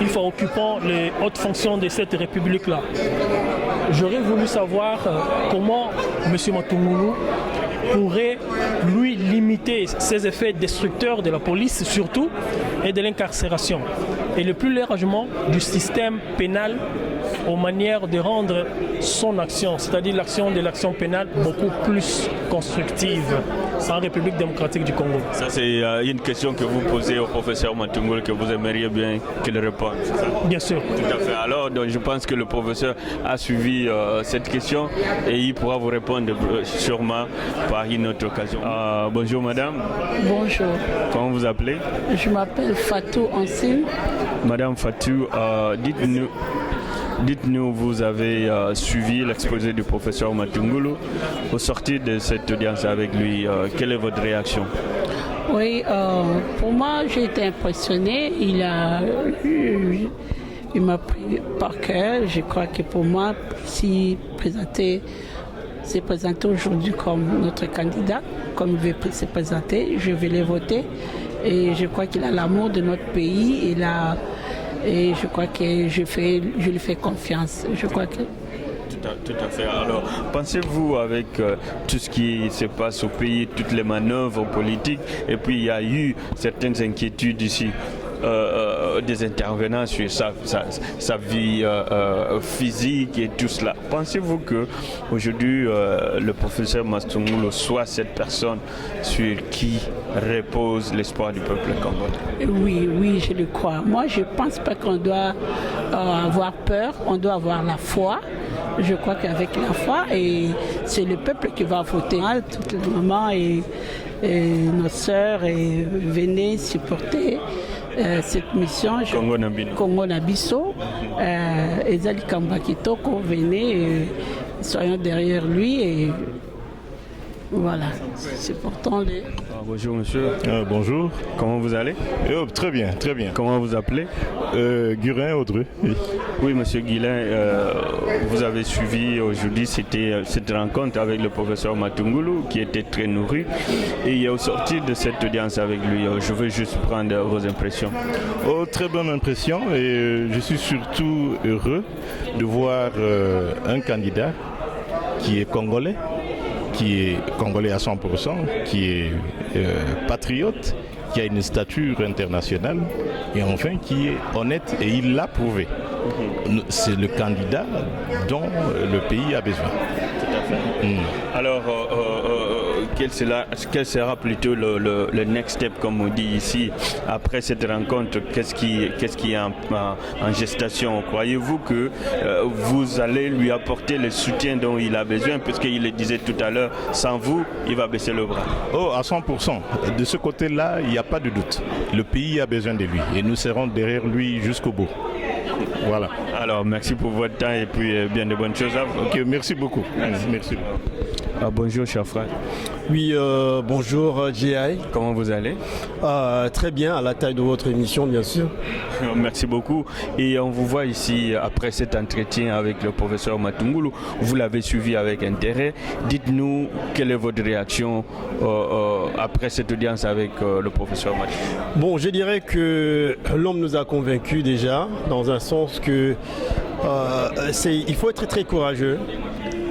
une fois occupant les hautes fonctions de cette république-là. J'aurais voulu savoir comment M. Matungulu pourrait, lui, limiter ces effets destructeurs de la police, surtout, et de l'incarcération. Et le plus largement du système pénal aux manières de rendre son action, c'est-à-dire l'action pénale, beaucoup plus constructive en République démocratique du Congo. Ça, c'est une question que vous posez au professeur Matungulu, que vous aimeriez bien qu'il réponde, c'est ça? Bien sûr. Tout à fait. Alors, donc, je pense que le professeur a suivi cette question et il pourra vous répondre sûrement par une autre occasion. Bonjour madame. Bonjour. Comment vous appelez? Je m'appelle Fatou Ansine. Madame Fatou, dites-nous, vous avez suivi l'exposé du professeur Matungulu. Au sortir de cette audience avec lui, quelle est votre réaction? Oui, pour moi, j'ai été impressionnée. Il m'a pris par cœur. Je crois que pour moi, s'est présenté aujourd'hui comme notre candidat, comme il veut se présenter, je vais le voter. Et je crois qu'il a l'amour de notre pays. Et je crois que je lui fais confiance. Je crois que... Tout à fait. Alors, pensez-vous avec tout ce qui se passe au pays, toutes les manœuvres politiques, et puis il y a eu certaines inquiétudes ici des intervenants sur sa vie physique et tout cela. Pensez-vous que aujourd'hui le professeur Matungulu soit cette personne sur qui repose l'espoir du peuple congolais? Oui, je le crois. Moi, je ne pense pas qu'on doit avoir peur, on doit avoir la foi. Je crois qu'avec la foi, et c'est le peuple qui va voter. Toutes les mamans et nos sœurs venaient supporter cette mission. Congo Nabiso, Ezali Kamba Kitoko, venez, soyons derrière lui et voilà, c'est pourtant les... Bonjour monsieur. Bonjour. Comment vous allez? Très bien, très bien. Comment vous appelez? Guirin Audrey. Oui, monsieur Guilain, vous avez suivi aujourd'hui cette rencontre avec le professeur Matungulu qui était très nourri. Et au sortir de cette audience avec lui, je veux juste prendre vos impressions. Très bonne impression et je suis surtout heureux de voir un candidat qui est congolais à 100%, qui est patriote, qui a une stature internationale et enfin qui est honnête et il l'a prouvé. C'est le candidat dont le pays a besoin. Tout à fait. Alors, quel sera plutôt le next step, comme on dit ici, après cette rencontre? Qu'est-ce qui est en gestation? Croyez-vous que vous allez lui apporter le soutien dont il a besoin, puisqu'il le disait tout à l'heure, sans vous, il va baisser le bras? À 100%. De ce côté-là, il n'y a pas de doute. Le pays a besoin de lui et nous serons derrière lui jusqu'au bout. Voilà. Alors, merci pour votre temps et puis bien de bonnes choses à vous. Ok, merci beaucoup. Merci. Bonjour, cher frère. Oui, bonjour, J.I. Comment vous allez? Très bien, à la taille de votre émission, bien sûr. Merci beaucoup. Et on vous voit ici, après cet entretien avec le professeur Matungulu, vous l'avez suivi avec intérêt. Dites-nous, quelle est votre réaction après cette audience avec le professeur Matungulu? Bon, je dirais que l'homme nous a convaincus déjà, dans un sens que il faut être très courageux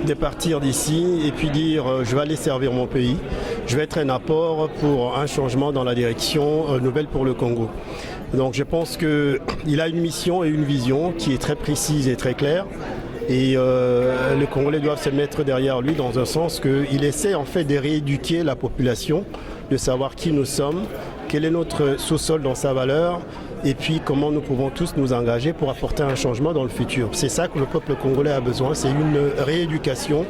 de partir d'ici et puis dire je vais aller servir mon pays, je vais être un apport pour un changement dans la direction nouvelle pour le Congo. Donc je pense qu'il a une mission et une vision qui est très précise et très claire et les Congolais doivent se mettre derrière lui dans un sens qu'il essaie en fait de rééduquer la population, de savoir qui nous sommes, quel est notre sous-sol dans sa valeur et puis comment nous pouvons tous nous engager pour apporter un changement dans le futur. C'est ça que le peuple congolais a besoin, c'est une rééducation,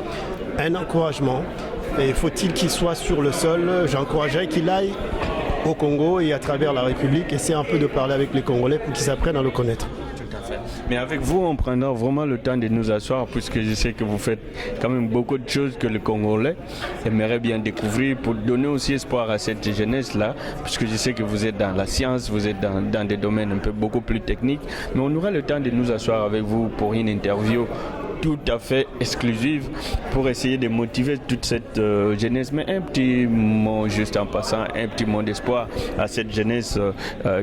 un encouragement. Et faut-il qu'il soit sur le sol, j'encouragerais qu'il aille au Congo et à travers la République, essayer un peu de parler avec les Congolais pour qu'ils apprennent à le connaître. Mais avec vous, on prendra vraiment le temps de nous asseoir, puisque je sais que vous faites quand même beaucoup de choses que les Congolais aimeraient bien découvrir pour donner aussi espoir à cette jeunesse-là, puisque je sais que vous êtes dans la science, vous êtes dans des domaines un peu beaucoup plus techniques. Mais on aura le temps de nous asseoir avec vous pour une interview tout à fait exclusive pour essayer de motiver toute cette jeunesse. Mais un petit mot juste en passant, un petit mot d'espoir à cette jeunesse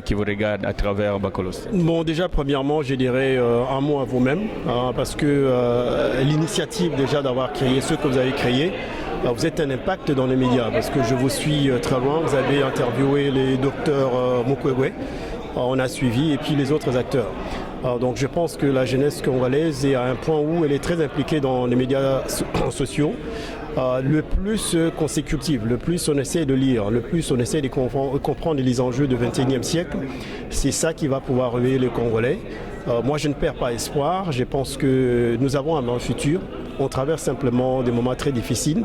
qui vous regarde à travers Bacolo State. Bon, déjà, premièrement, je dirais un mot à vous-même, parce que l'initiative déjà d'avoir créé ce que vous avez créé, vous êtes un impact dans les médias, parce que je vous suis très loin. Vous avez interviewé les docteurs Mukwege, on a suivi, et puis les autres acteurs. Donc je pense que la jeunesse congolaise est à un point où elle est très impliquée dans les médias sociaux. Le plus consécutif, le plus on essaie de lire, le plus on essaie de comprendre les enjeux du XXIe siècle, c'est ça qui va pouvoir réveiller les Congolais. Moi je ne perds pas espoir, je pense que nous avons un bon futur. On traverse simplement des moments très difficiles,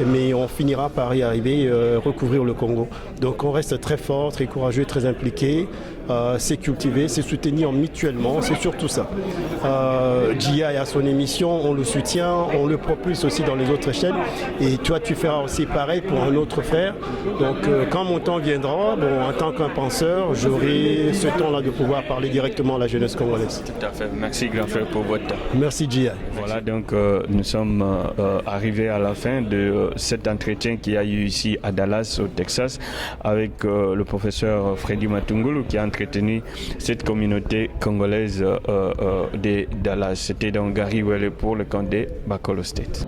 mais on finira par y arriver, recouvrir le Congo. Donc on reste très fort, très courageux, très impliqué. C'est cultiver, c'est soutenir mutuellement, c'est surtout ça. GI a son émission, on le soutient, on le propulse aussi dans les autres chaînes. Et toi, tu feras aussi pareil pour un autre frère. Donc quand mon temps viendra, bon, en tant qu'un penseur, j'aurai ce temps-là de pouvoir parler directement à la jeunesse congolaise. Tout à fait. Merci grand frère pour votre temps. Merci GI. Voilà, donc nous sommes arrivés à la fin de cet entretien qu'il y a eu ici à Dallas, au Texas, avec le professeur Freddy Matungulu qui a entretenu cette communauté congolaise de Dallas. C'était donc Gary Welle pour le camp de Bacolo State.